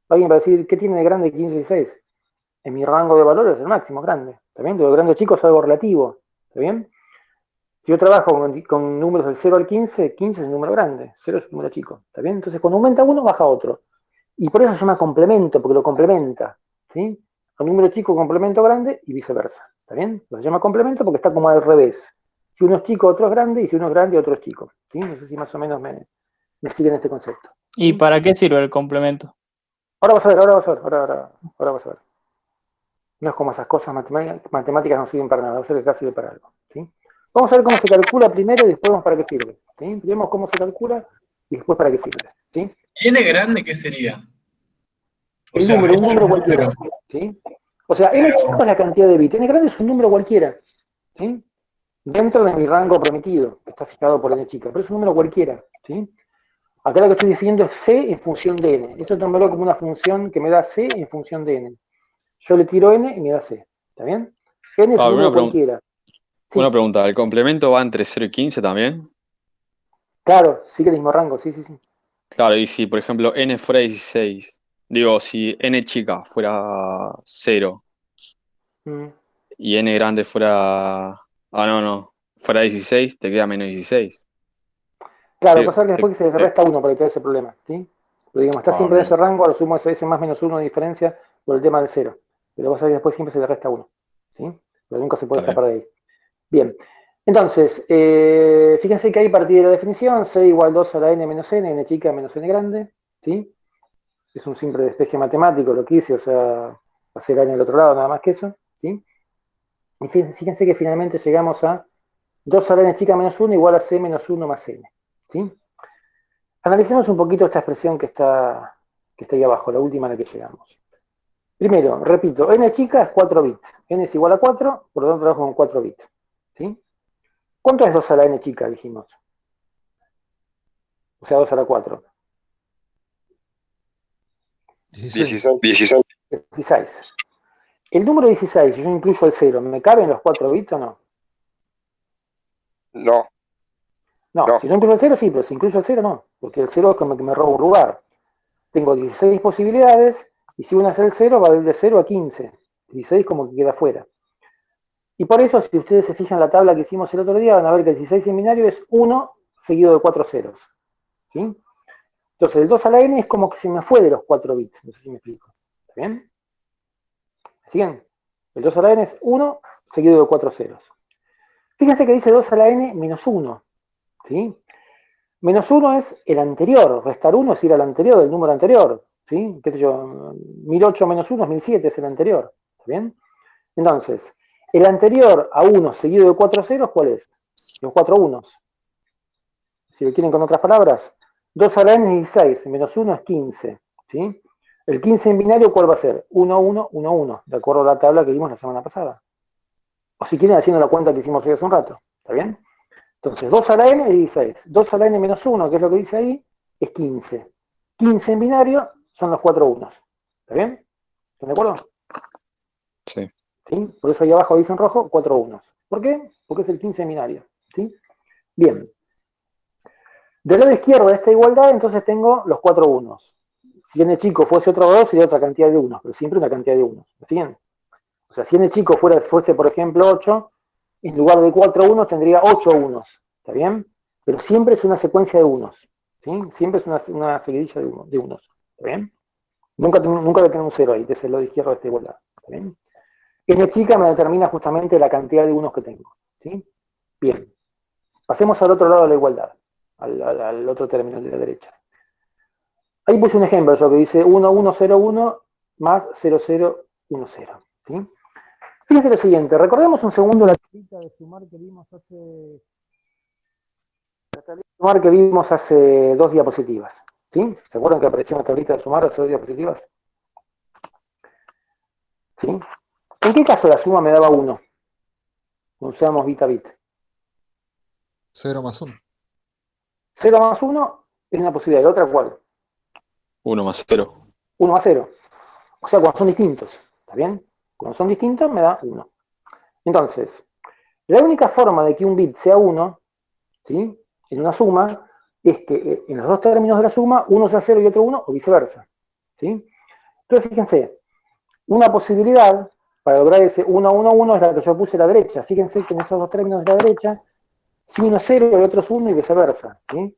Alguien va a decir, ¿qué tiene de grande 15 y 16? En mi rango de valores el máximo grande. ¿Está bien? Lo grande o chico es algo relativo. ¿Está bien? Si yo trabajo con números del 0 al 15, 15 es un número grande, 0 es un número chico, ¿está bien? Entonces cuando aumenta uno, baja otro. Y por eso se llama complemento, porque lo complementa, ¿sí? Un número chico complemento grande y viceversa, ¿está bien? Se llama complemento porque está como al revés. Si uno es chico, otro es grande, y si uno es grande, otro es chico, ¿sí? No sé si más o menos me siguen este concepto. ¿Y para qué sirve el complemento? Ahora vas a ver, ahora vas a ver, ahora vas a ver. No es como esas cosas matemáticas no sirven para nada, va a ser que acá sirve para algo, ¿sí? Vamos a ver cómo se calcula primero y después vemos para qué sirve, ¿sí? Vemos cómo se calcula y después para qué sirve, ¿sí? ¿Y n grande qué sería? O El sea, número, un es número un cualquiera, número. ¿sí? O sea, n chico es la cantidad de bits, n grande es un número cualquiera, ¿sí? Dentro de mi rango permitido, que está fijado por n chica, pero es un número cualquiera, ¿sí? Acá lo que estoy definiendo es c en función de n. Esto tómalo como una función que me da c en función de n. Yo le tiro n y me da c, ¿está bien? N es un Pablo, número cualquiera. Sí, una pregunta. ¿El complemento va entre 0 y 15 también? claro, sigue el mismo rango, sí, sí, sí. Claro, y si, por ejemplo, n fuera 16, digo, si n chica fuera 0 Mm. y n grande fuera... Ah, no, fuera 16, te queda menos 16. Claro, Te- pasa que te- después se te- resta 1 para evitar ese problema, ¿sí? Pero digamos, está Ah, siempre en bien, ese rango, a lo sumo ese más menos 1 de diferencia por el tema del 0. Pero vas a ver que después siempre se le resta 1, ¿sí? Pero nunca se puede está bien. escapar de ahí. Bien, entonces, fíjense que ahí partí de la definición, c igual 2 a la n menos n chica menos n grande, ¿sí? Es un simple despeje matemático lo que hice, o sea, hacer n al otro lado, nada más que eso, ¿sí? Y fíjense que finalmente llegamos a 2 a la n chica menos 1 igual a c menos 1 más n, ¿sí? Analicemos un poquito esta expresión que está ahí abajo, la última a la que llegamos. Primero, repito, n chica es 4 bits. N es igual a 4, por lo tanto trabajo con 4 bits. ¿Sí? ¿Cuánto es 2 a la n chica, dijimos? O sea, 2 a la 4. 16. 16. 16. El número 16, si yo incluyo el 0, ¿me caben los 4 bits o no? No, No, no. si no incluyo el 0, sí, pero si incluyo el 0, no. Porque el 0 es como que me roba un lugar. Tengo 16 posibilidades, y si una es el 0, va de 0 a 15. 16 como que queda fuera. Y por eso, si ustedes se fijan en la tabla que hicimos el otro día, van a ver que el 16 en binario es 1 seguido de 4 ceros. ¿Sí? Entonces, el 2 a la n es como que se me fue de los 4 bits. No sé si me explico. ¿Está bien? ¿Siguen? El 2 a la n es 1 seguido de 4 ceros. Fíjense que dice 2 a la n menos 1. ¿Sí? Menos 1 es el anterior. Restar 1 es ir al anterior, del número anterior. ¿Sí? ¿Qué sé yo? 1008 menos 1 es 1007, es el anterior. ¿Está bien? Entonces, el anterior a 1 seguido de 4 ceros, ¿cuál es? Los 4 unos. Si lo quieren con otras palabras, 2 a la n es 16, menos 1 es 15. ¿Sí? El 15 en binario, ¿cuál va a ser? 1, 1, 1, 1, de acuerdo a la tabla que vimos la semana pasada. O si quieren, haciendo la cuenta que hicimos hoy hace un rato. ¿Está bien? Entonces, 2 a la n es 16. 2 a la n menos 1, que es lo que dice ahí, es 15. 15 en binario son los 4 unos. ¿Está bien? ¿Están de acuerdo? Sí. ¿Sí? Por eso ahí abajo dice en rojo 4 unos. ¿Por qué? Porque es el 15 en binario. ¿Sí? Bien. Del lado izquierdo de esta igualdad, entonces tengo los 4 unos. Si n chico fuese otro 2, sería otra cantidad de unos, pero siempre una cantidad de unos. ¿Me siguen? O sea, si n chico fuese, por ejemplo, 8, en lugar de 4 unos tendría 8 unos. ¿Está bien? Pero siempre es una secuencia de unos. ¿Sí? Siempre es una seguidilla de unos. ¿Está bien? Nunca voy a tener un 0 ahí, desde el lado izquierdo de esta igualdad. ¿Está bien? N chica me determina justamente la cantidad de unos que tengo. ¿Sí? Bien. Pasemos al otro lado de la igualdad, al otro término de la derecha. Ahí puse un ejemplo, yo que dice 1101 más 0010. ¿Sí? Fíjense lo siguiente, recordemos un segundo la tablita de sumar que vimos hace 2 diapositivas. ¿Sí? ¿Se acuerdan que apareció una tablita de sumar hace 2 diapositivas? ¿Sí? ¿En qué caso la suma me daba 1? Usamos bit a bit. 0 más 1. 0 más 1 es una posibilidad, ¿la otra cuál? 1 más 0. 1 más 0. O sea, cuando son distintos. ¿Está bien? Cuando son distintos me da 1. Entonces, la única forma de que un bit sea 1, ¿sí? En una suma, es que en los dos términos de la suma, uno sea 0 y otro 1, o viceversa. ¿Sí? Entonces, fíjense, una posibilidad para lograr ese 1, 1, 1 es la que yo puse a la derecha. Fíjense que en esos dos términos de la derecha Si uno es 0, el otro es 1 y viceversa, ¿sí?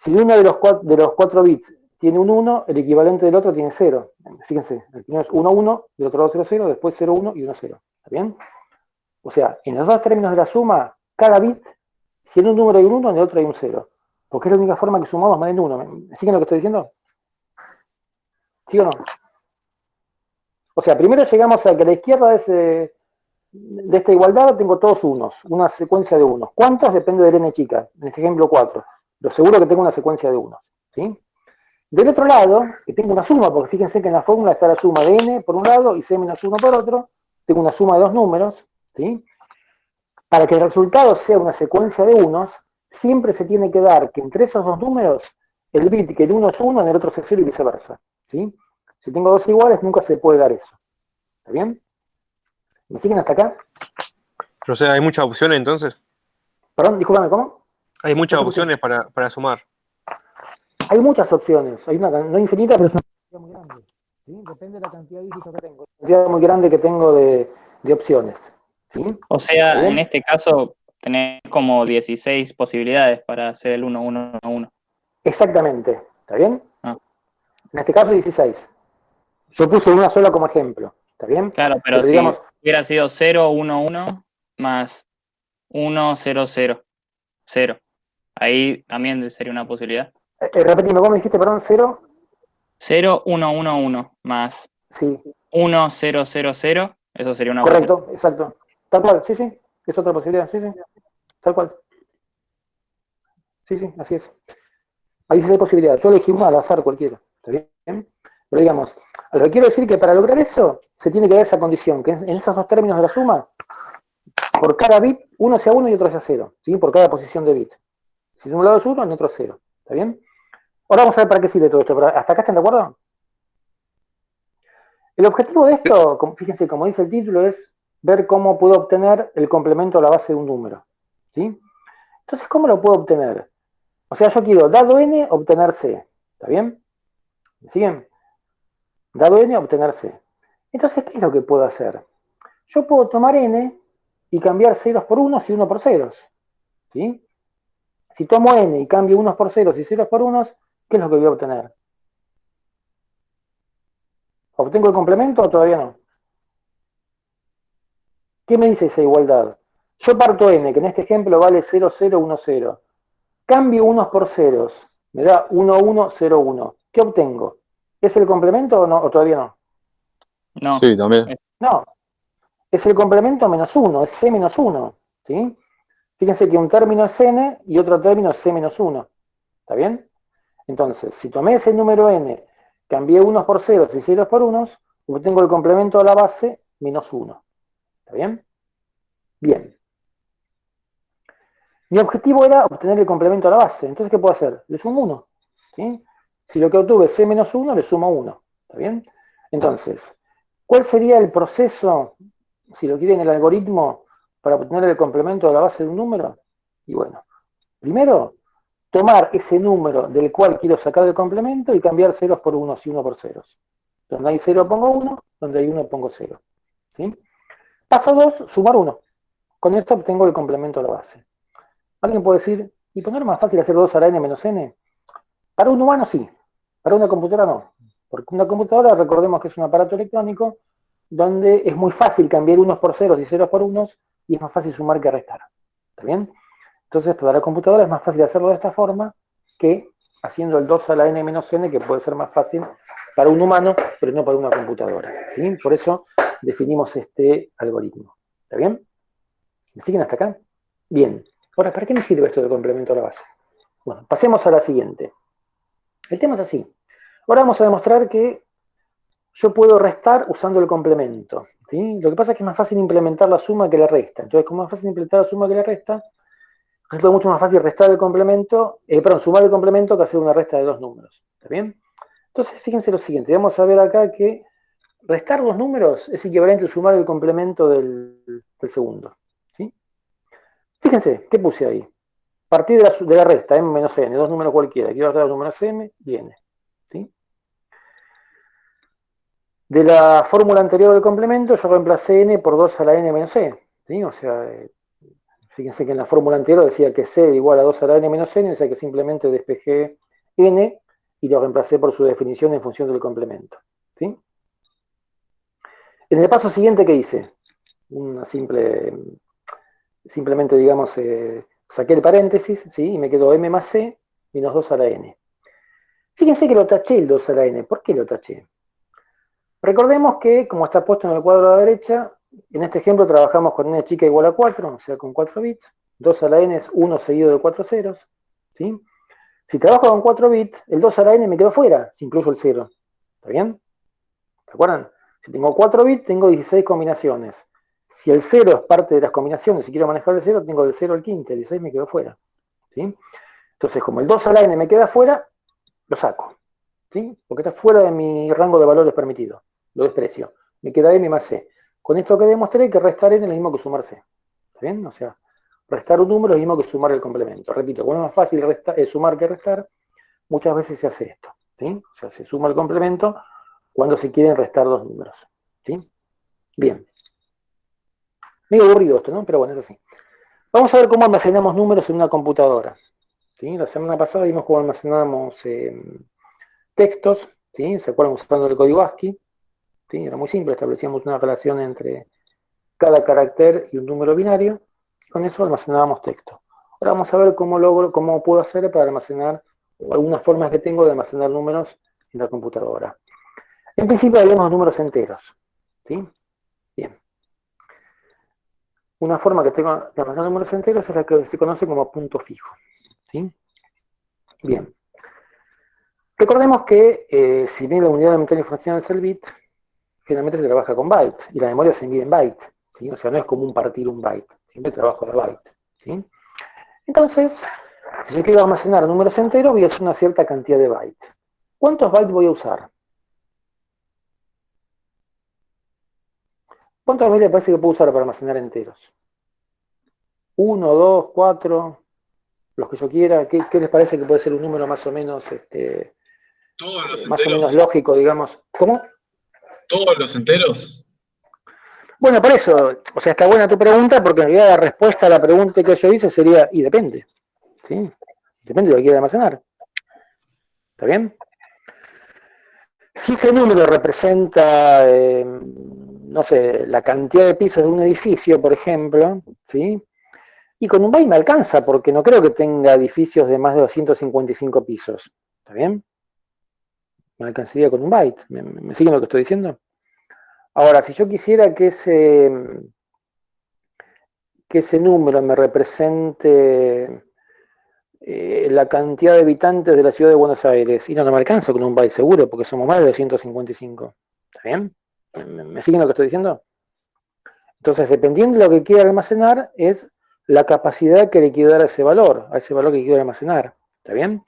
Si uno de los 4 bits tiene un 1, el equivalente del otro tiene 0. Fíjense, el primero es 1, 1, del otro lado 0, 0, después 0, 1 y 1, 0. ¿Está bien? O sea, en los dos términos de la suma, cada bit, si en un número hay un 1, en el otro hay un 0. Porque es la única forma que sumamos más de 1. ¿Me siguen lo que estoy diciendo? ¿Sí o no? O sea, primero llegamos a que a la izquierda de esta igualdad tengo todos unos, una secuencia de unos. ¿Cuántos? Depende del n chica. En este ejemplo 4. Lo seguro que tengo una secuencia de unos. ¿Sí? Del otro lado, que tengo una suma, porque fíjense que en la fórmula está la suma de n por un lado y c menos 1 por otro, tengo una suma de dos números, ¿sí? Para que el resultado sea una secuencia de unos, siempre se tiene que dar que entre esos dos números, el bit que en uno es 1, en el otro es 0 y viceversa, ¿sí? Si tengo dos iguales, nunca se puede dar eso. ¿Está bien? ¿Me siguen hasta acá? O sea, hay muchas opciones entonces. Perdón, discúlpame, ¿cómo? Hay muchas No te opciones para sumar. Hay muchas opciones, hay una, no infinita, pero es una cantidad muy grande. ¿Sí? Depende de la cantidad de dígitos que tengo. Una cantidad muy grande que tengo de opciones. ¿Sí? O ¿Está sea, bien? en este caso tenés como 16 posibilidades para hacer el 1, 1, 1. Exactamente. ¿Está bien? Ah. En este caso 16. Yo puse una sola como ejemplo. ¿Está bien? Claro, pero si digamos, hubiera sido 0, 1, 1 más 1, 0, 0, 0. Ahí también sería una posibilidad. repetime, ¿cómo me dijiste, perdón? 0. 0, 1, 1, 1 más Sí, 1, 0, 0, 0. Eso sería una posibilidad. correcto, exacto. Tal cual, sí, sí. Es otra posibilidad, sí, sí. Tal cual. Sí, sí, así es. Hay 16 posibilidades. Yo elegí una al azar cualquiera. ¿Está bien? Pero digamos, a lo que quiero decir que para lograr eso, se tiene que dar esa condición, que en esos dos términos de la suma, por cada bit, uno sea 1 y otro sea 0, ¿sí? Por cada posición de bit. Si de un lado es 1, en otro es 0. ¿Está bien? Ahora vamos a ver para qué sirve todo esto. ¿Hasta acá están de acuerdo? El objetivo de esto, fíjense, como dice el título, es ver cómo puedo obtener el complemento a la base de un número. ¿Sí? Entonces, ¿cómo lo puedo obtener? O sea, yo quiero, dado n, obtener c. ¿Está bien? ¿Me siguen? Dado n, obtener c. Entonces, ¿qué es lo que puedo hacer? Yo puedo tomar n y cambiar ceros por unos y uno por ceros. ¿Sí? Si tomo n y cambio unos por ceros y ceros por unos, ¿qué es lo que voy a obtener? ¿Obtengo el complemento o todavía no? ¿Qué me dice esa igualdad? Yo parto n, que en este ejemplo vale 0, 0, 1, 0. Cambio unos por ceros. Me da 1, 1, 0, 1. ¿Qué obtengo? ¿Es el complemento o no? ¿O todavía no? No. Sí, también. No. Es el complemento menos 1. Es c menos 1. ¿Sí? Fíjense que un término es n y otro término es c menos 1. ¿Está bien? Entonces, si tomé ese número n, cambié unos por ceros y ceros por unos, obtengo el complemento a la base menos 1. ¿Está bien? Bien. Mi objetivo era obtener el complemento a la base. Entonces, ¿qué puedo hacer? Le sumo 1. ¿Sí? Si lo que obtuve es c menos 1, le sumo 1. ¿Está bien? Entonces, ¿cuál sería el proceso, si lo quieren, el algoritmo para obtener el complemento a la base de un número? Y bueno, primero, tomar ese número del cual quiero sacar el complemento y cambiar ceros por unos y uno por ceros. Donde hay 0 pongo 1, donde hay 1 pongo 0. ¿Sí? Paso 2, sumar 1. Con esto obtengo el complemento a la base. Alguien puede decir, ¿y poner más fácil hacer 2 a la n menos n? Para un humano sí, para una computadora no. Porque una computadora, recordemos que es un aparato electrónico donde es muy fácil cambiar unos por ceros y ceros por unos y es más fácil sumar que restar. ¿Está bien? Entonces, para la computadora es más fácil hacerlo de esta forma que haciendo el 2 a la n menos n, que puede ser más fácil para un humano, pero no para una computadora. ¿Sí? Por eso definimos este algoritmo. ¿Está bien? ¿Me siguen hasta acá? Bien. Ahora, ¿para qué me sirve esto de complemento a la base? Bueno, pasemos a la siguiente. El tema es así. Ahora vamos a demostrar que yo puedo restar usando el complemento. ¿Sí? Lo que pasa es que es más fácil implementar la suma que la resta. Entonces, como es más fácil implementar la suma que la resta, resulta mucho más fácil restar el complemento, sumar el complemento que hacer una resta de dos números. ¿Está bien? Entonces, fíjense lo siguiente. Vamos a ver acá que restar dos números es equivalente a sumar el complemento del segundo. ¿Sí? Fíjense, ¿qué puse ahí? Partir de la resta, m menos n, dos números cualquiera. Quiero restar los números m y n. ¿Sí? De la fórmula anterior del complemento, yo reemplacé n por 2 a la n menos e. ¿Sí? O sea, Fíjense que en la fórmula anterior decía que C igual a 2 a la n menos n, o sea que simplemente despejé n y lo reemplacé por su definición en función del complemento. ¿Sí? En el paso siguiente, ¿qué hice? Simplemente, digamos, saqué el paréntesis, ¿sí? Y me quedó m más c menos 2 a la n. Fíjense que lo taché el 2 a la n. ¿Por qué lo taché? Recordemos que, como está puesto en el cuadro a la derecha, en este ejemplo trabajamos con n chica igual a 4, o sea, con 4 bits. 2 a la n es 1 seguido de 4 ceros. ¿Sí? Si trabajo con 4 bits, el 2 a la n me quedó fuera, si incluyo el 0. ¿Está bien? ¿Se acuerdan? Si tengo 4 bits, tengo 16 combinaciones. Si el 0 es parte de las combinaciones, si quiero manejar el 0, tengo del 0 al quinto, el 16 me quedó fuera. ¿Sí? Entonces, como el 2 a la n me queda fuera, lo saco. ¿Sí? Porque está fuera de mi rango de valores permitido. Lo desprecio. Me queda m más c. Con esto que demostré que restar n es lo mismo que sumar c. ¿Está bien? O sea, restar un número es lo mismo que sumar el complemento. Repito, como es más fácil sumar que restar, muchas veces se hace esto. ¿Sí? O sea, se suma el complemento cuando se quieren restar dos números. ¿Sí? Bien. Medio aburrido esto, ¿no? Pero bueno, es así. Vamos a ver cómo almacenamos números en una computadora. ¿Sí? La semana pasada vimos cómo almacenamos textos, ¿sí? ¿Se acuerdan? Usando el código ASCII. ¿Sí? Era muy simple, establecíamos una relación entre cada carácter y un número binario, y con eso almacenábamos texto. Ahora vamos a ver cómo puedo hacer para almacenar, o algunas formas que tengo de almacenar números en la computadora. En principio hablemos de números enteros. ¿Sí? Bien. Una forma que tengo de almacenar números enteros es la que se conoce como punto fijo. ¿Sí? Bien. Recordemos que si bien la unidad de memoria de información es el bit, generalmente se trabaja con bytes, y la memoria se mide en bytes. ¿Sí? O sea, no es común partir un byte, siempre trabajo de bytes. ¿Sí? Entonces, si yo quiero almacenar números enteros, voy a hacer una cierta cantidad de bytes. ¿Cuántos bytes voy a usar? ¿Cuántos bytes le parece que puedo usar para almacenar enteros? 1, 2, 4, los que yo quiera. ¿Qué les parece que puede ser un número más o menos, ¿Todos los más o menos enteros? lógico, digamos? ¿Cómo? ¿Todos los enteros? Bueno, por eso, o sea, está buena tu pregunta, porque en realidad la respuesta a la pregunta que yo hice sería, y depende. ¿Sí? Depende de lo que quiera almacenar. ¿Está bien? Si ese número representa, no sé, la cantidad de pisos de un edificio, por ejemplo, ¿sí? Y con un byte me alcanza, porque no creo que tenga edificios de más de 255 pisos. ¿Está bien? Me alcanzaría con un byte. ¿Me siguen lo que estoy diciendo? Ahora, si yo quisiera que ese número me represente la cantidad de habitantes de la ciudad de Buenos Aires, y no me alcanza con un byte seguro, porque somos más de 255. ¿Está bien? ¿Me siguen lo que estoy diciendo? Entonces, dependiendo de lo que quiera almacenar, es la capacidad que le quiero dar a ese valor que quiero almacenar. ¿Está bien?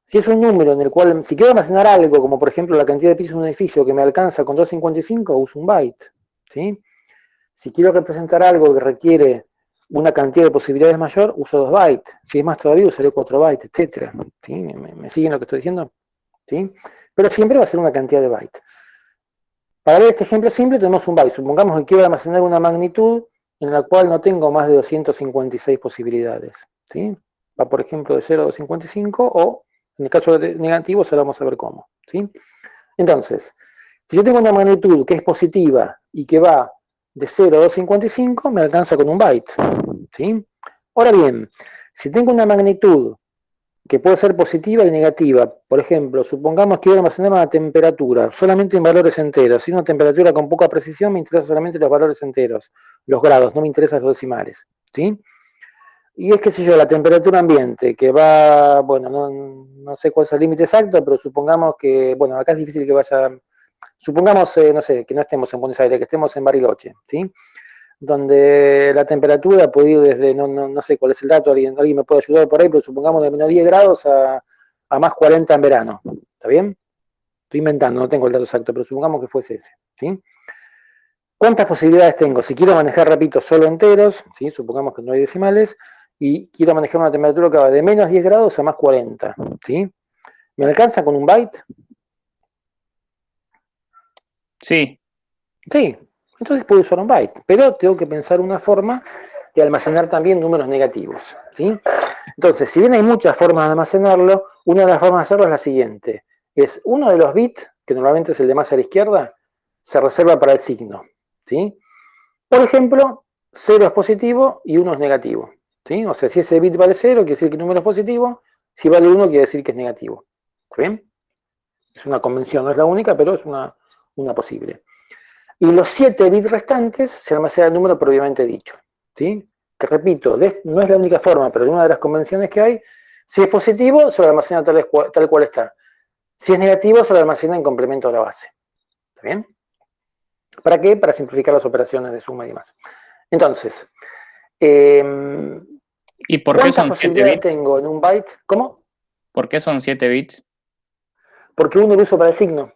Si es un número en el cual, si quiero almacenar algo, como por ejemplo la cantidad de pisos de un edificio que me alcanza con 255, uso un byte. ¿Sí? Si quiero representar algo que requiere una cantidad de posibilidades mayor, uso 2 bytes. Si es más todavía, usaré 4 bytes, etc. ¿Sí? ¿Me siguen lo que estoy diciendo? ¿Sí? Pero siempre va a ser una cantidad de bytes. Para ver este ejemplo simple tenemos un byte. Supongamos que quiero almacenar una magnitud en la cual no tengo más de 256 posibilidades. ¿Sí? Va, por ejemplo, de 0 a 255 o, en el caso de negativos, ahora vamos a ver cómo. ¿Sí? Entonces, si yo tengo una magnitud que es positiva y que va de 0 a 255, me alcanza con un byte. ¿Sí? Ahora bien, si tengo una magnitud que puede ser positiva y negativa, por ejemplo, supongamos que quiero almacenar una temperatura solamente en valores enteros, si una temperatura con poca precisión me interesan solamente los valores enteros, los grados, no me interesan los decimales. ¿Sí? Y es, qué sé yo, la temperatura ambiente, que va, bueno, no sé cuál es el límite exacto, pero supongamos que, bueno, acá es difícil que vaya, supongamos, no sé, que no estemos en Buenos Aires, que estemos en Bariloche, ¿sí? Donde la temperatura puede ir desde, no sé cuál es el dato, alguien me puede ayudar por ahí, pero supongamos de menos 10 grados a más 40 en verano. ¿Está bien? Estoy inventando, no tengo el dato exacto, pero supongamos que fuese ese. ¿Sí? ¿Cuántas posibilidades tengo? Si quiero manejar, repito, solo enteros, ¿sí? Supongamos que no hay decimales, y quiero manejar una temperatura que va de menos 10 grados a más 40. ¿Sí? ¿Me alcanza con un byte? Sí. Sí. Entonces puedo usar un byte, pero tengo que pensar una forma y almacenar también números negativos, ¿sí? Entonces, si bien hay muchas formas de almacenarlo, una de las formas de hacerlo es la siguiente. Es uno de los bits, que normalmente es el de más a la izquierda, se reserva para el signo, ¿sí? Por ejemplo, 0 es positivo y 1 es negativo, ¿sí? O sea, si ese bit vale 0, quiere decir que el número es positivo, si vale 1, quiere decir que es negativo, ¿está bien? Es una convención, no es la única, pero es una posible. Y los 7 bits restantes se almacena el número previamente dicho, ¿sí? Que repito, no es la única forma, pero es una de las convenciones que hay. Si es positivo, se lo almacena tal cual está. Si es negativo, se lo almacena en complemento a la base. ¿Está bien? ¿Para qué? Para simplificar las operaciones de suma y demás. Entonces, ¿y por qué ¿cuántas son 7 posibilidades bits? tengo en un byte? ¿Cómo? ¿Por qué son 7 bits? Porque uno lo uso para el signo.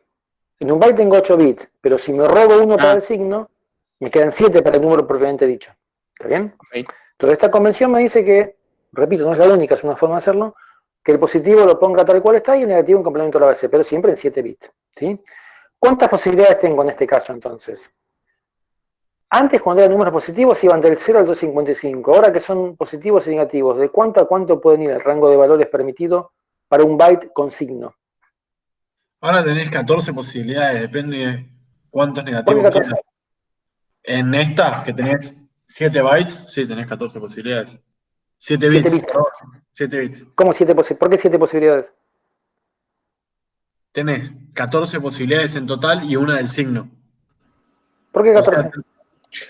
En un byte tengo 8 bits, pero si me robo uno para el signo, me quedan 7 para el número propiamente dicho. ¿Está bien? Okay. Entonces esta convención me dice que, repito, no es la única, es una forma de hacerlo, que el positivo lo ponga tal cual está y el negativo en complemento a la base, pero siempre en 7 bits. ¿Sí? ¿Cuántas posibilidades tengo en este caso entonces? Antes, cuando eran números positivos, iban del 0 al 255. Ahora que son positivos y negativos, ¿de cuánto a cuánto pueden ir el rango de valores permitido para un byte con signo? Ahora tenés 14 posibilidades, depende de cuántos ¿Por qué negativos 14? quieras. En esta, que tenés 7 bytes, sí, tenés 14 posibilidades. 7 7 bits, bits. perdón. 7 bits. ¿Cómo 7 posibilidades? ¿Por qué 7 posibilidades? Tenés 14 posibilidades en total y una del signo. ¿Por qué O sea, 14?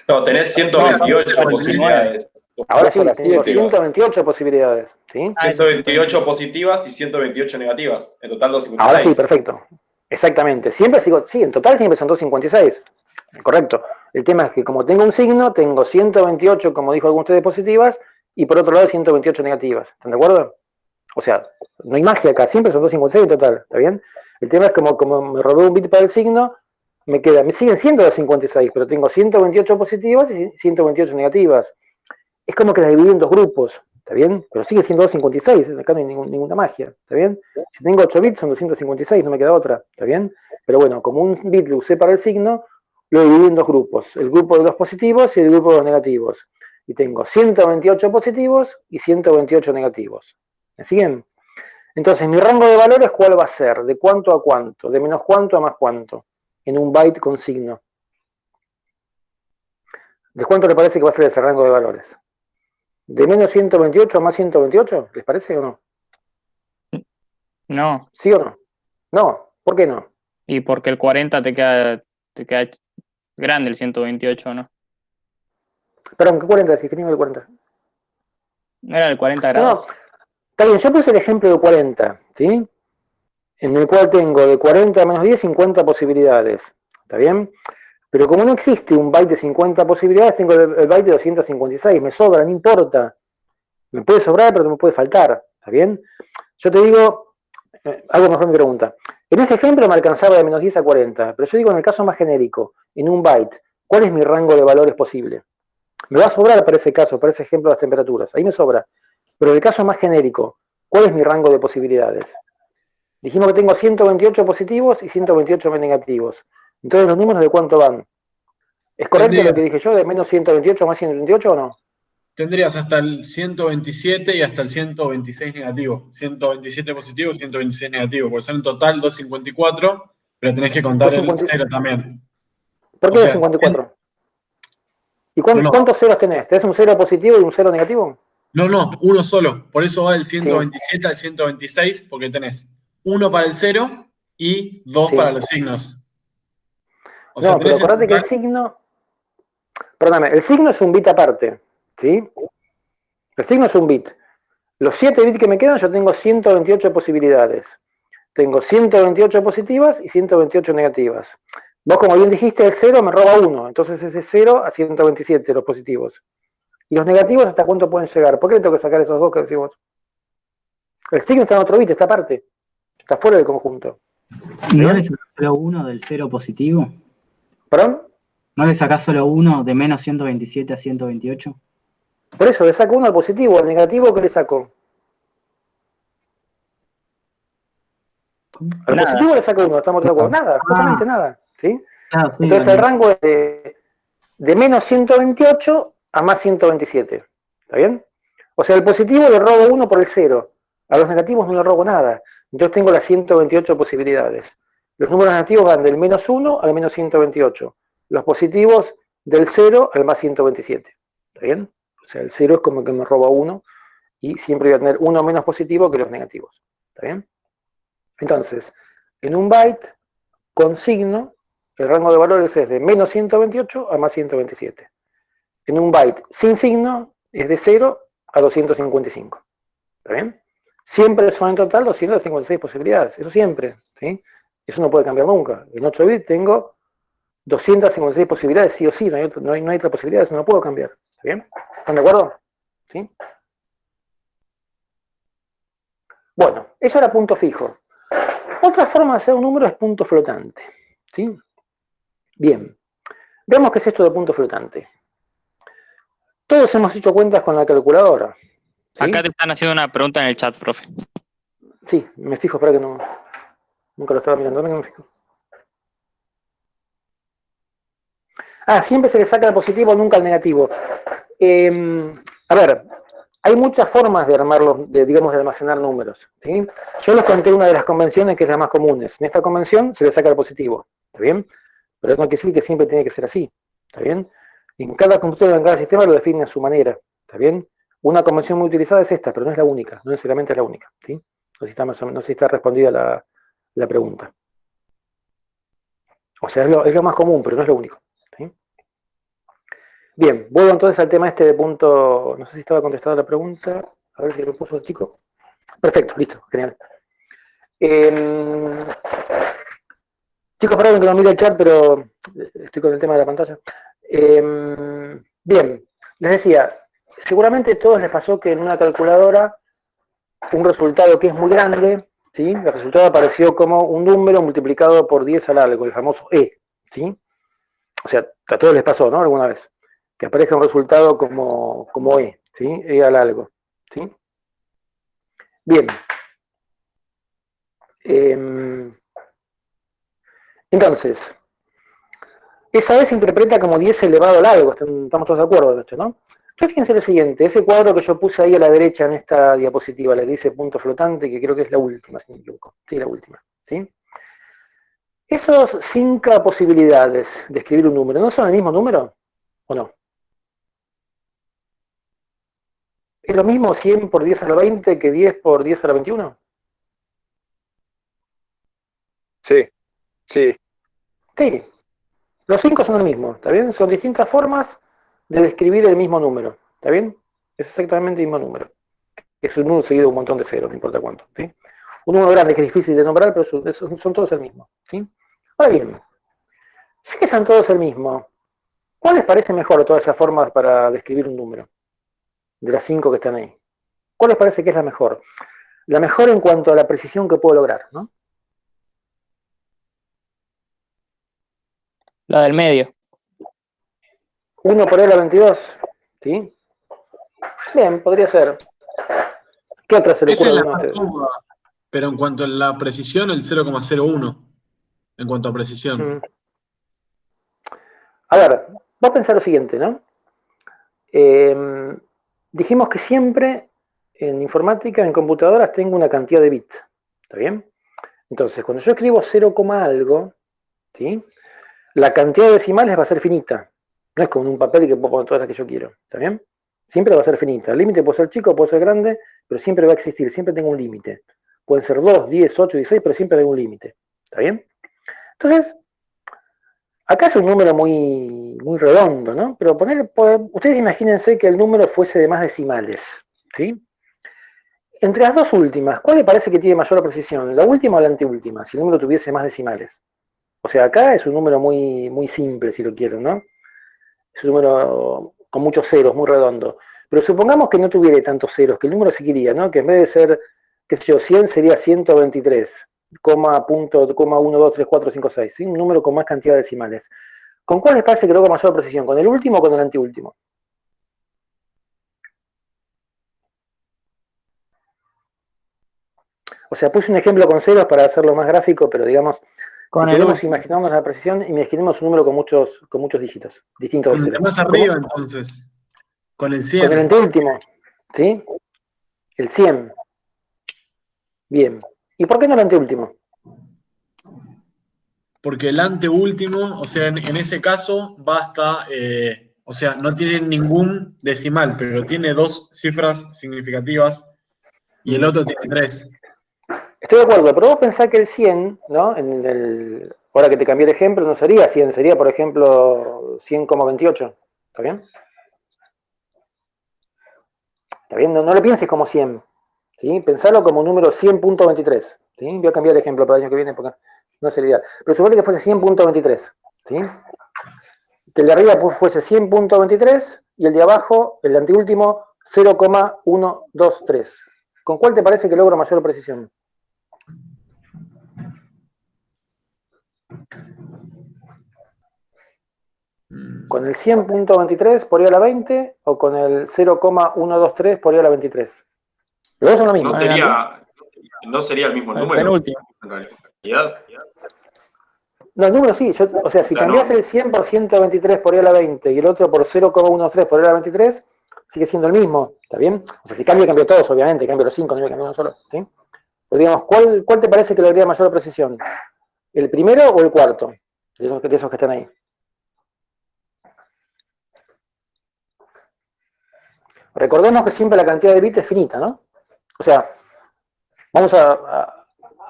No, tenés 128 posibilidades. Ahora sí, tengo Positivas. 128 posibilidades. ¿Sí? 128 positivas y 128 negativas. En total Ahora sí, 256. perfecto. Exactamente. Siempre sigo, sí, en total siempre son 256. Correcto. El tema es que como tengo un signo, tengo 128, como dijo alguno de ustedes, positivas, y por otro lado 128 negativas. ¿Están de acuerdo? O sea, no hay magia acá, siempre son 256 en total, ¿está bien? El tema es como me robé un bit para el signo, me siguen siendo 256, pero tengo 128 positivas y 128 negativas. Es como que las dividí en dos grupos, ¿está bien? Pero sigue siendo 256, acá no hay ninguna magia, ¿está bien? Si tengo 8 bits son 256, no me queda otra, ¿está bien? Pero bueno, como un bit lo usé para el signo, lo dividí en dos grupos, el grupo de los positivos y el grupo de los negativos. Y tengo 128 positivos y 128 negativos. ¿Me siguen? Entonces, mi rango de valores, ¿cuál va a ser? ¿De cuánto a cuánto? ¿De menos cuánto a más cuánto? En un byte con signo. ¿De cuánto le parece que va a ser ese rango de valores? ¿De menos 128 a más 128? ¿Les parece o no? No. ¿Sí o no? No. ¿Por qué no? Y porque el 40 te queda grande el 128, ¿no? Perdón, ¿qué 40 decís? ¿Qué nivel de 40? ¿No era el 40 No, grados? está bien, yo puse el ejemplo de 40, ¿sí? En el cual tengo de 40 a menos 10, 50 posibilidades. ¿Está bien? Pero como no existe un byte de 50 posibilidades, tengo el byte de 256, me sobra, no importa. Me puede sobrar, pero me puede faltar, ¿está bien? Yo te digo, hago mejor mi pregunta. En ese ejemplo me alcanzaba de menos 10 a 40, pero yo digo en el caso más genérico, en un byte, ¿cuál es mi rango de valores posible? Me va a sobrar para ese caso, para ese ejemplo las temperaturas, ahí me sobra. Pero en el caso más genérico, ¿cuál es mi rango de posibilidades? Dijimos que tengo 128 positivos y 128 negativos. Entonces, ¿los números de cuánto van? ¿Es correcto lo que dije yo, de menos 128 más 128 o no? Tendrías hasta el 127 y hasta el 126 negativo. 127 positivo y 126 negativo. Porque son en total 254, pero tenés que contar el 0 también. ¿Por qué 254? ¿Y cuántos ceros tenés? ¿Tenés un 0 positivo y un 0 negativo? No, uno solo. Por eso va del 127 al 126, porque tenés uno para el 0 y 2 para los signos. O sea, No, pero acordate que el signo... Perdóname, el signo es un bit aparte, ¿sí? El signo es un bit. Los 7 bits que me quedan, yo tengo 128 posibilidades. Tengo 128 positivas y 128 negativas. Vos, como bien dijiste, el 0 me roba 1, entonces es de 0 a 127 los positivos. ¿Y los negativos hasta cuánto pueden llegar? ¿Por qué le tengo que sacar esos dos que decimos? El signo está en otro bit, está aparte. Está fuera del conjunto. ¿No le sacás solo uno del 0 positivo? ¿Perdón? ¿No le sacás solo uno de menos 127 a 128? Por eso, le saco uno al positivo, al negativo, ¿qué le saco? Al positivo le saco uno, estamos de acuerdo. Nada, justamente nada. ¿Sí? Entonces el rango es de menos 128 a más 127. ¿Está bien? O sea, al positivo le robo 1 por el 0. A los negativos no le robo nada. Entonces tengo las 128 posibilidades. Los números negativos van del menos 1 al menos 128. Los positivos del 0 al más 127. ¿Está bien? O sea, el 0 es como que me roba 1 y siempre voy a tener 1 menos positivo que los negativos. ¿Está bien? Entonces, en un byte con signo, el rango de valores es de menos 128 a más 127. En un byte sin signo es de 0 a 255. ¿Está bien? Siempre son en total 256 posibilidades. Eso siempre. ¿Sí? Eso no puede cambiar nunca. En 8 bits tengo 256 posibilidades, sí o sí. No hay otra posibilidad, eso no puedo cambiar. ¿Está bien? ¿Están de acuerdo? ¿Sí? Bueno, eso era punto fijo. Otra forma de hacer un número es punto flotante. ¿Sí? Bien. Veamos qué es esto de punto flotante. Todos hemos hecho cuentas con la calculadora. ¿Sí? Acá te están haciendo una pregunta en el chat, profe. Sí, me fijo, espera que no. Nunca lo estaba mirando, no me fijo. Siempre se le saca el positivo, nunca el negativo. A ver, hay muchas formas de armarlos, digamos, de almacenar números. ¿Sí? Yo les conté una de las convenciones que es la más común. En esta convención se le saca el positivo. ¿Está bien? Pero no quiere decir que siempre tiene que ser así. ¿Está bien? En cada computadora, en cada sistema lo define a su manera. ¿Está bien? Una convención muy utilizada es esta, pero no es la única. No necesariamente es la única. ¿Sí? No sé si está respondida la pregunta. O sea, es lo más común, pero no es lo único. ¿Sí? Bien, vuelvo entonces al tema este de punto. No sé si estaba contestada la pregunta. A ver si lo puso el chico. Perfecto, listo, genial. Chicos, perdón que no mire el chat, pero estoy con el tema de la pantalla. Bien, les decía, seguramente a todos les pasó que en una calculadora un resultado que es muy grande, ¿sí? El resultado apareció como un número multiplicado por 10 al algo, el famoso E, ¿sí? O sea, a todos les pasó, ¿no? Alguna vez. Que aparezca un resultado como E, ¿sí? E al algo, ¿sí? Bien. Entonces, esa E se interpreta como 10 elevado al algo, estamos todos de acuerdo en esto, ¿no? Entonces fíjense lo siguiente, ese cuadro que yo puse ahí a la derecha en esta diapositiva, le dice punto flotante, que creo que es la última, si no me equivoco. Sí, la última, ¿sí? Esos 5 posibilidades de escribir un número, ¿no son el mismo número? ¿O no? ¿Es lo mismo 100 por 10 a la 20 que 10 por 10 a la 21? Sí, sí. Sí, los 5 son el mismo, ¿está bien? Son distintas formas de describir el mismo número, ¿está bien? Es exactamente el mismo número. Es un número seguido de un montón de ceros, no importa cuánto, ¿sí? Un número grande que es difícil de nombrar, pero son todos el mismo, ¿sí? Ahora bien, ya que son todos el mismo, ¿cuál les parece mejor de todas esas formas para describir un número? De las 5 que están ahí. ¿Cuál les parece que es la mejor? La mejor en cuanto a la precisión que puedo lograr, ¿no? La del medio. 1 por E a la 22, ¿sí? Bien, podría ser. ¿Qué otra se le Esa ocurre es a la alguno de más ustedes? cómoda, pero en cuanto a la precisión, el 0,01. En cuanto a precisión. A ver, va a pensar lo siguiente, ¿no? Dijimos que siempre en informática, en computadoras, tengo una cantidad de bits. ¿Está bien? Entonces, cuando yo escribo 0, algo, ¿sí? La cantidad de decimales va a ser finita. No es como en un papel que puedo poner todas las que yo quiero. ¿Está bien? Siempre va a ser finita. El límite puede ser chico, puede ser grande, pero siempre va a existir. Siempre tengo un límite. Pueden ser 2, 10, 8, 16, pero siempre hay un límite. ¿Está bien? Entonces, acá es un número muy, muy redondo, ¿no? Pero ustedes imagínense que el número fuese de más decimales, ¿sí? Entre las dos últimas, ¿cuál le parece que tiene mayor precisión? ¿La última o la anteúltima? Si el número tuviese más decimales. O sea, acá es un número muy, muy simple, si lo quieren, ¿no? Es un número con muchos ceros, muy redondo. Pero supongamos que no tuviera tantos ceros, que el número seguiría, ¿no? Que en vez de ser, qué sé yo, 100 sería 123, punto, 1, 2, 3, 4, 5, 6, ¿sí? Un número con más cantidad de decimales. ¿Con cuál les parece que logra mayor precisión? ¿Con el último o con el anteúltimo? O sea, puse un ejemplo con ceros para hacerlo más gráfico, pero digamos, si queremos imaginarnos la precisión, imaginemos un número con muchos dígitos, distintos de ceros. Más arriba, entonces. Con el Con 100. el anteúltimo, ¿sí? El 100. Bien. ¿Y por qué no el anteúltimo? Porque el anteúltimo, o sea, en ese caso basta, o sea, no tiene ningún decimal, pero tiene 2 cifras significativas y el otro tiene 3. Estoy de acuerdo, pero vos pensás que el 100, ¿no? Ahora que te cambié el ejemplo, no sería 100, sería, por ejemplo, 100,28. ¿Está bien? ¿Está bien? No lo pienses como 100. ¿Sí? Pensalo como un número 100.23. ¿Sí? Voy a cambiar el ejemplo para el año que viene porque no sería ideal. Pero suponete que fuese 100.23. ¿Sí? Que el de arriba fuese 100.23 y el de abajo, el anteúltimo, 0,123. ¿Con cuál te parece que logro mayor precisión? ¿Con el 100.23 por I a la 20 o con el 0,123 por I a la 23? Los dos son lo mismo. No sería el mismo número. Penúltimo. En realidad. Los números sí, o sea, si cambias el 100 por 123 por I a la 20 y el otro por 0,13 por I a la 23, sigue siendo el mismo, ¿está bien? O sea, si cambio todos, obviamente, cambio los 5, no voy a cambiar uno solo, ¿sí? Pero digamos, ¿cuál te parece que lograría mayor precisión? ¿El primero o el cuarto? De esos que están ahí. Recordemos que siempre la cantidad de bits es finita, ¿no? O sea, vamos a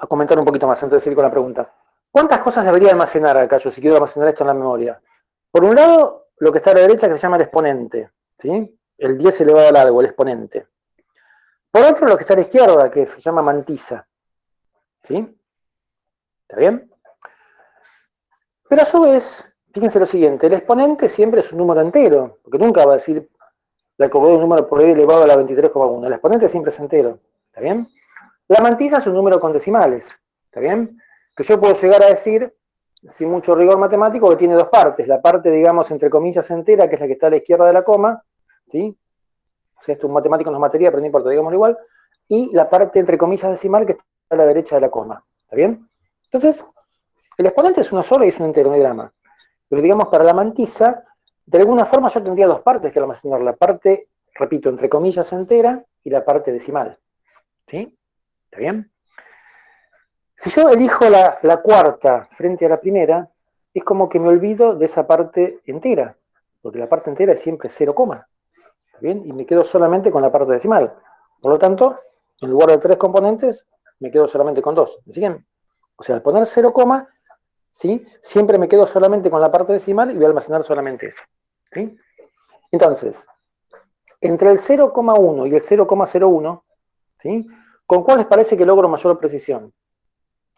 comentar un poquito más antes de seguir con la pregunta. ¿Cuántas cosas debería almacenar acá yo si quiero almacenar esto en la memoria? Por un lado, lo que está a la derecha que se llama el exponente, ¿sí? El 10 elevado al algo, el exponente. Por otro, lo que está a la izquierda, que se llama mantisa, ¿sí? ¿Está bien? Pero a su vez, fíjense lo siguiente, el exponente siempre es un número entero, porque nunca va a decir la coordenada de un número por ahí elevado a la 23,1. El exponente siempre es entero, ¿está bien? La mantisa es un número con decimales, ¿está bien? Que yo puedo llegar a decir, sin mucho rigor matemático, que tiene dos partes. La parte, digamos, entre comillas entera, que es la que está a la izquierda de la coma, ¿sí? O sea, esto un matemático no es materia, pero no importa, digámoslo igual. Y la parte entre comillas decimal, que está a la derecha de la coma, ¿está bien? Entonces, el exponente es uno solo y es un entero, no hay drama. Pero digamos, para la mantisa, de alguna forma yo tendría dos partes que almacenar. La parte, repito, entre comillas entera y la parte decimal, ¿sí? ¿Está bien? Si yo elijo la cuarta frente a la primera, es como que me olvido de esa parte entera, porque la parte entera es siempre 0, ¿está bien? Y me quedo solamente con la parte decimal. Por lo tanto, en lugar de 3 componentes, me quedo solamente con 2. ¿Me siguen? O sea, al poner 0, ¿sí? Siempre me quedo solamente con la parte decimal y voy a almacenar solamente eso, ¿sí? Entonces, entre el 0,1 y el 0,01, ¿sí? ¿Con cuál les parece que logro mayor precisión?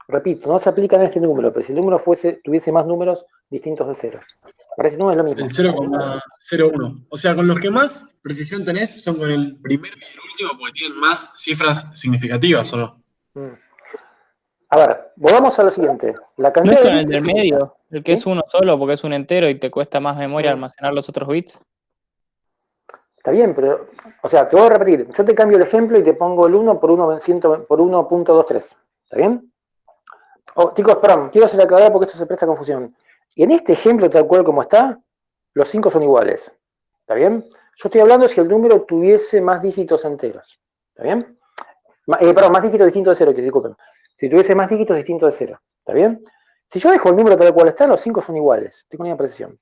Repito, no se aplica en este número, pero si el número tuviese más números distintos de 0. Para este número es lo mismo. El 0,01. O sea, con los que más precisión tenés son con el primero y el último, porque tienen más cifras significativas, ¿o no? A ver, volvamos a lo siguiente. La No cantidad es con de el bits del es finita. medio, el que es uno solo porque es un entero y te cuesta más memoria Mm. almacenar los otros bits. Está bien, pero, o sea, te voy a repetir. Yo te cambio el ejemplo y te pongo el 1 por 1.23. ¿Está bien? Oh, chicos, perdón, quiero hacer aclarar porque esto se presta a confusión. Y en este ejemplo, tal cual como está, los 5 son iguales. ¿Está bien? Yo estoy hablando si el número tuviese más dígitos enteros. ¿Está bien? Perdón, más dígitos distintos de 0, que disculpen. Si tuviese más dígitos distintos de 0. ¿Está bien? Si yo dejo el número tal cual está, los 5 son iguales. Estoy con una precisión.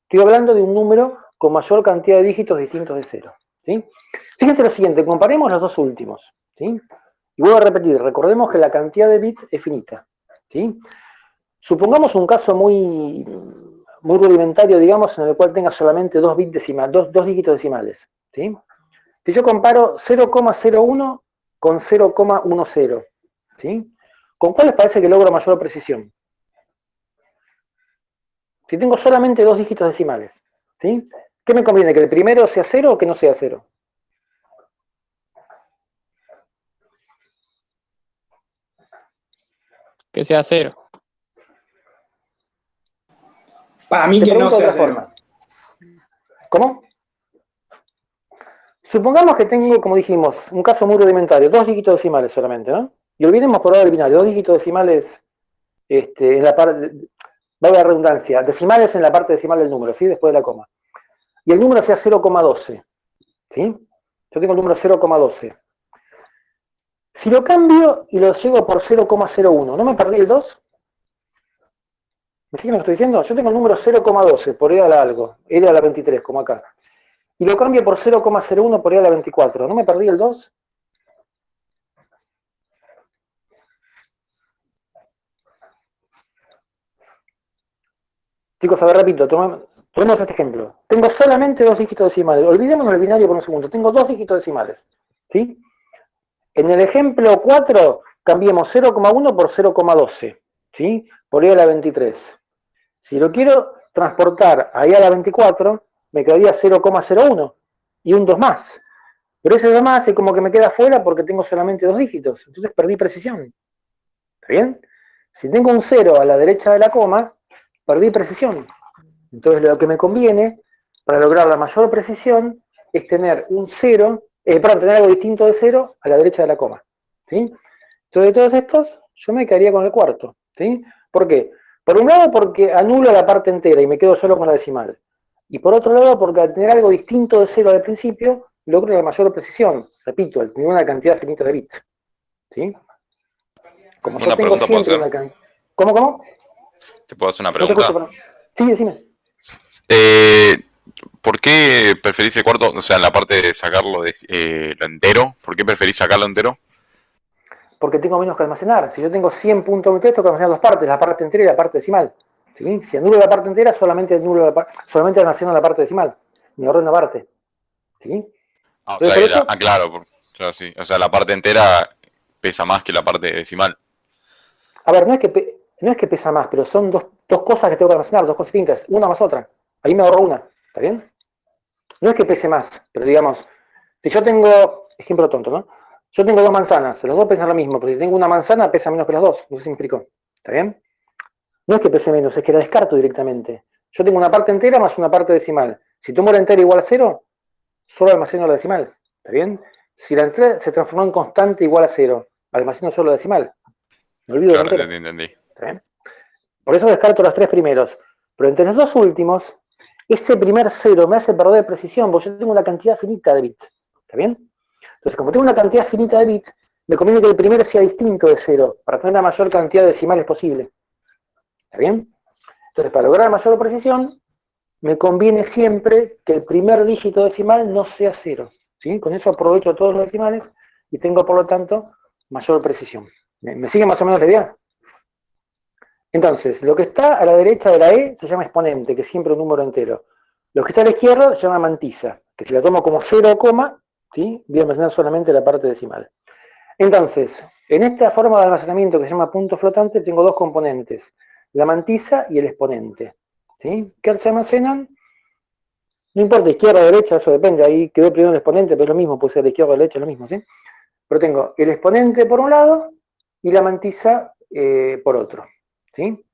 Estoy hablando de un número con mayor cantidad de dígitos distintos de 0. ¿Sí? Fíjense lo siguiente, comparemos los dos últimos. ¿Sí? Y vuelvo a repetir, recordemos que la cantidad de bits es finita. ¿Sí? Supongamos un caso muy rudimentario, digamos, en el cual tenga solamente dos dígitos decimales. ¿Sí? Si yo comparo 0,01 con 0,10, ¿sí? ¿Con cuál les parece que logro mayor precisión? Si tengo solamente dos dígitos decimales, ¿sí? ¿Qué me conviene? ¿Que el primero sea 0 o que no sea 0? Que sea 0. Para mí Te que no pregunto de sea otra 0. forma. ¿Cómo? Supongamos que tengo, como dijimos, un caso muy rudimentario, dos dígitos decimales solamente, ¿no? Y olvidemos por ahora el binario, dos dígitos decimales en la parte, valga la redundancia, decimales en la parte decimal del número, ¿sí? Después de la coma. Y el número sea 0,12, ¿sí? Yo tengo el número 0,12. Si lo cambio y lo llego por 0,01, ¿no me perdí el 2? ¿Me siguen lo que estoy diciendo? Yo tengo el número 0,12 por E a la algo, E a la 23, como acá. Y lo cambio por 0,01 por E a la 24, ¿no me perdí el 2? Chicos, a ver, repito, tomemos este ejemplo. Tengo solamente 2 dígitos decimales. Olvidémonos el binario por un segundo. Tengo 2 dígitos decimales, ¿sí? En el ejemplo 4, cambiemos 0,1 por 0,12, ¿sí? Por E a la 23. Si lo quiero transportar a E a la 24, me quedaría 0,01 y un 2 más. Pero ese 2 más es como que me queda fuera porque tengo solamente 2 dígitos. Entonces perdí precisión. ¿Está bien? Si tengo un 0 a la derecha de la coma, perdí precisión. Entonces lo que me conviene para lograr la mayor precisión es tener un 0, tener algo distinto de 0 a la derecha de la coma. ¿Sí? Entonces de todos estos, yo me quedaría con el cuarto. ¿Sí? ¿Por qué? Por un lado porque anulo la parte entera y me quedo solo con la decimal. Y por otro lado porque al tener algo distinto de 0 al principio, logro la mayor precisión. Repito, al tener una cantidad finita de bits. ¿Sí? Como yo Una tengo pregunta puedo siempre una hacer. cantidad... ¿Cómo? ¿Te puedo hacer una No te escucho, pregunta? pero... Sí, decime. ¿Por qué preferís el cuarto? O sea, en la parte de sacarlo lo entero. ¿Por qué preferís sacarlo entero? Porque tengo menos que almacenar. Si yo tengo 100 puntos de texto, tengo que almacenar dos partes, la parte entera y la parte decimal. ¿Sí? Si anulo la parte entera, solamente almaceno la parte decimal. Me ahorro una parte. ¿Sí? Ah, o Entonces, sea, por eso... claro, claro, sí. O sea, la parte entera pesa más que la parte decimal. A ver, no es que pesa más, pero son dos cosas que tengo que almacenar, dos cosas distintas, una más otra. Ahí me ahorro una. ¿Está bien? No es que pese más, pero digamos, si yo tengo, ejemplo tonto, ¿no? Yo tengo 2 manzanas, los dos pesan lo mismo, pero si tengo una manzana pesa menos que las dos, no sé si me explicó. ¿Está bien? No es que pese menos, es que la descarto directamente. Yo tengo una parte entera más una parte decimal. Si tomo la entera igual a 0, solo almaceno la decimal. ¿Está bien? Si la entera se transformó en constante igual a 0, almaceno solo la decimal. Me olvido de la Claro, entera. entendí. ¿Está bien? Por eso descarto los 3 primeros. Pero entre los 2 últimos, ese primer 0 me hace perder precisión, porque yo tengo una cantidad finita de bits. ¿Está bien? Entonces, como tengo una cantidad finita de bits, me conviene que el primero sea distinto de 0, para tener la mayor cantidad de decimales posible. ¿Está bien? Entonces, para lograr mayor precisión, me conviene siempre que el primer dígito decimal no sea 0. ¿Sí? Con eso aprovecho todos los decimales y tengo, por lo tanto, mayor precisión. ¿Me sigue más o menos la idea? Entonces, lo que está a la derecha de la E se llama exponente, que es siempre un número entero. Lo que está a la izquierda se llama mantisa, que si la tomo como 0, ¿sí? Voy a almacenar solamente la parte decimal. Entonces, en esta forma de almacenamiento que se llama punto flotante, tengo dos componentes, la mantisa y el exponente. ¿Sí? ¿Qué se almacenan? No importa, izquierda o derecha, eso depende, ahí quedó primero el exponente, pero es lo mismo, puede ser de izquierda o derecha, es lo mismo, ¿sí? Pero tengo el exponente por un lado y la mantisa por otro, ¿sí?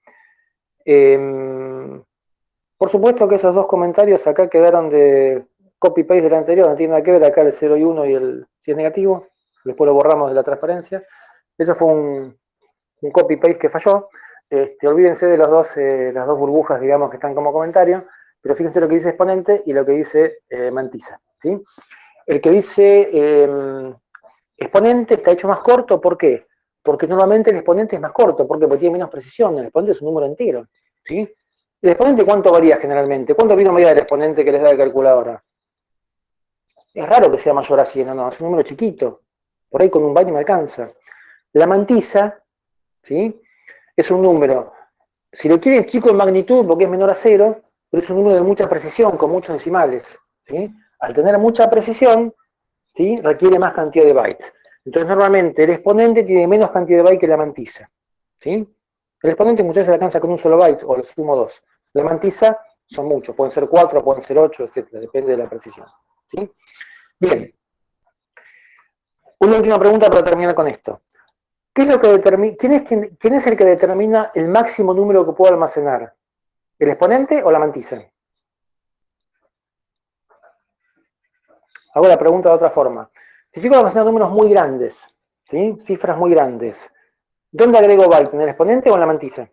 Por supuesto que esos dos comentarios acá quedaron de copy-paste del anterior, no tiene nada que ver acá el 0 y 1 y el si es negativo, después lo borramos de la transparencia. Eso fue un copy-paste que falló. Olvídense de las dos burbujas, digamos, que están como comentario, pero fíjense lo que dice exponente y lo que dice mantisa, ¿sí? El que dice exponente está hecho más corto, ¿por qué? Porque normalmente el exponente es más corto, ¿por qué? Porque tiene menos precisión, el exponente es un número entero, ¿sí? ¿El exponente cuánto varía generalmente? ¿Cuánto viene a medida del exponente que les da la calculadora? Es raro que sea mayor a 100, no, es un número chiquito. Por ahí con un byte me alcanza. La mantisa, ¿sí? Es un número, si lo quieren chico en magnitud, porque es menor a 0, pero es un número de mucha precisión, con muchos decimales, ¿sí? Al tener mucha precisión, ¿sí? Requiere más cantidad de bytes. Entonces normalmente el exponente tiene menos cantidad de bytes que la mantisa, ¿sí? El exponente muchas veces alcanza con un solo byte, o lo sumo 2. La mantisa son muchos, pueden ser 4, pueden ser 8, etc. Depende de la precisión, ¿sí? Bien. Una última pregunta para terminar con esto. ¿Qué es lo que determina, quién es el que determina el máximo número que puedo almacenar? ¿El exponente o la mantisa? Hago la pregunta de otra forma. Si yo quiero almacenar números muy grandes, ¿sí? Cifras muy grandes, ¿dónde agrego byte? ¿En el exponente o en la mantisa?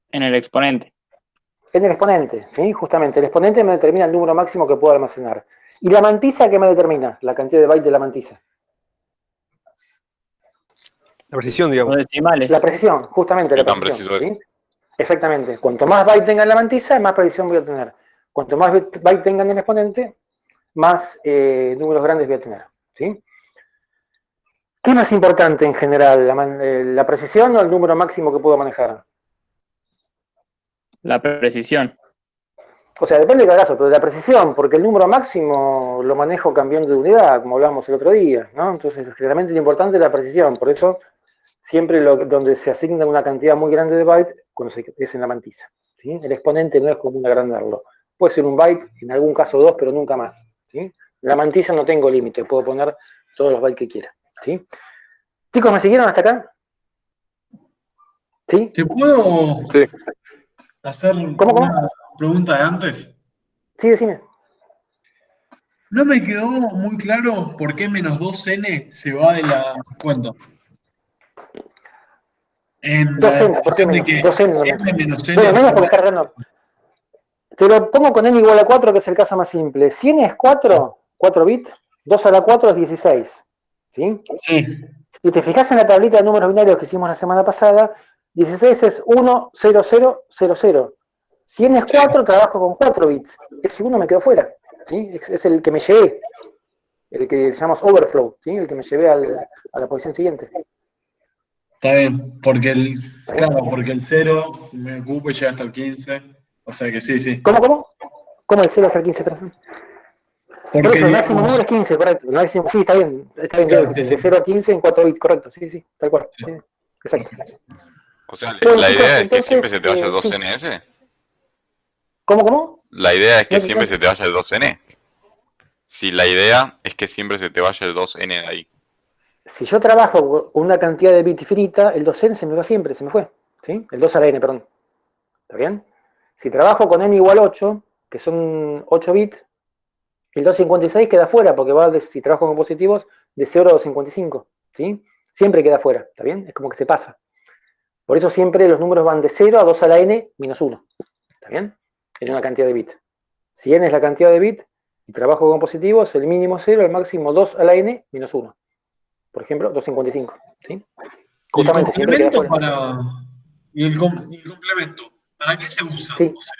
En el exponente. En el exponente, ¿sí? Justamente, el exponente me determina el número máximo que puedo almacenar. ¿Y la mantisa qué me determina? La cantidad de bytes de la mantisa. La precisión, digamos. Los decimales. La precisión, justamente ¿Qué la tan precisión. preciso es? ¿Sí? Exactamente. Cuanto más byte tenga en la mantisa, más precisión voy a tener. Cuanto más byte tenga en el exponente, más números grandes voy a tener. ¿Sí? ¿Qué es más importante en general? ¿La precisión o el número máximo que puedo manejar? La precisión. O sea, depende de cada caso, pero de la precisión, porque el número máximo lo manejo cambiando de unidad, como hablábamos el otro día, ¿no? Entonces, generalmente lo importante es la precisión, por eso siempre donde se asigna una cantidad muy grande de bytes, cuando es en la mantisa, ¿sí? El exponente no es común agrandarlo. Puede ser un byte, en algún caso dos, pero nunca más, ¿sí? En la mantisa no tengo límite, puedo poner todos los bytes que quiera, ¿sí? Chicos, ¿me siguieron hasta acá? ¿Sí? ¿Te puedo hacer ¿Cómo? una pregunta de antes? Sí, decime. No me quedó muy claro por qué menos 2n se va de la cuenta. En la 2n, ¿por qué demostración de menos? que 2n no m menos n. Bueno, menos porque está cargando. Te lo pongo con n igual a 4, que es el caso más simple. Si n es 4, 4 bits, 2 a la 4 es 16. ¿Sí? Sí. Si te fijas en la tablita de números binarios que hicimos la semana pasada, 16 es 1, 0, 0, 0, 0. Si n es 4, trabajo con 4 bits. Ese 1 me quedó fuera. ¿Sí? Es el que me llevé. El que llamamos overflow. ¿Sí? El que me llevé a la posición siguiente. Está bien, porque porque el 0 me ocupa y llega hasta el 15. O sea que sí. ¿Cómo? ¿Cómo el 0 hasta el 15? Perdón. Por Porque eso, el máximo número es 15, correcto. El máximo, sí, está bien, claro, de 0 a 15 en 4 bits, correcto, sí, tal cual. Sí, exacto. O sea, Bueno, la chicos, idea es que entonces, siempre se te vaya el sí. 2NS. ¿Cómo? La idea es que No, siempre no. se te vaya el 2N. Si la idea es que siempre se te vaya el 2N de ahí. Si yo trabajo con una cantidad de bits infinita, el 2n se me va siempre, se me fue. ¿Sí? El 2 a la n, perdón. ¿Está bien? Si trabajo con n igual 8, que son 8 bits, el 256 queda fuera, porque si trabajo con positivos, de 0 a 255. ¿Sí? Siempre queda fuera, ¿está bien? Es como que se pasa. Por eso siempre los números van de 0 a 2 a la n menos 1. ¿Está bien? En una cantidad de bits. Si n es la cantidad de bits y trabajo con positivos, el mínimo 0, el máximo 2 a la n menos 1. Por ejemplo, 255. ¿Sí? Justamente siempre queda fuera. ¿Y el complemento? ¿Para qué se usa? Sí. O sea,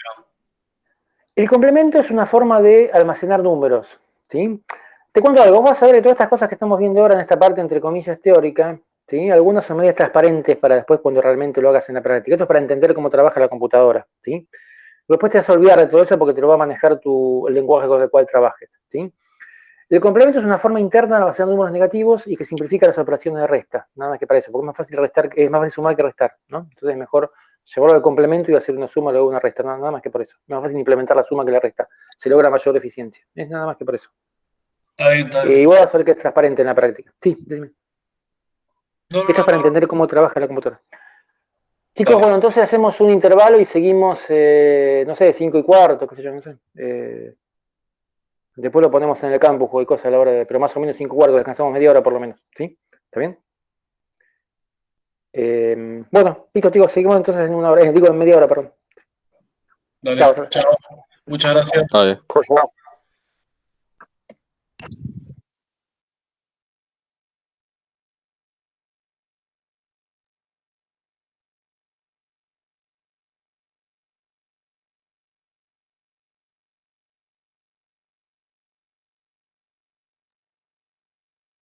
El complemento es una forma de almacenar números. ¿Sí? Te cuento algo, vos vas a ver de todas estas cosas que estamos viendo ahora en esta parte, entre comillas, teórica, ¿sí? Algunas son medias transparentes para después cuando realmente lo hagas en la práctica. Esto es para entender cómo trabaja la computadora. ¿Sí? Después te vas a olvidar de todo eso porque te lo va a manejar el lenguaje con el cual trabajes. ¿Sí? El complemento es una forma interna de almacenar números negativos y que simplifica las operaciones de resta. Nada más que para eso, porque es más fácil sumar que restar, ¿no? Entonces es mejor llevarlo al complemento y hacer una suma, luego una resta, nada más que por eso. Es más fácil implementar la suma que la resta. Se logra mayor eficiencia. Es nada más que por eso. está bien. Y voy a hacer que es transparente en la práctica. Sí, decime. Esto es para entender cómo trabaja la computadora. Chicos, Dale. bueno, entonces hacemos un intervalo y seguimos, no sé, 5:15, qué sé yo, no sé. Después lo ponemos en el campus o hay cosas a la hora pero más o menos 5:15, descansamos media hora por lo menos. ¿Sí? ¿Está bien? Bueno, listo, chicos, seguimos entonces en una hora, digo en media hora, perdón. Dale. Chao. Chao. Muchas gracias. Vale. Pues no.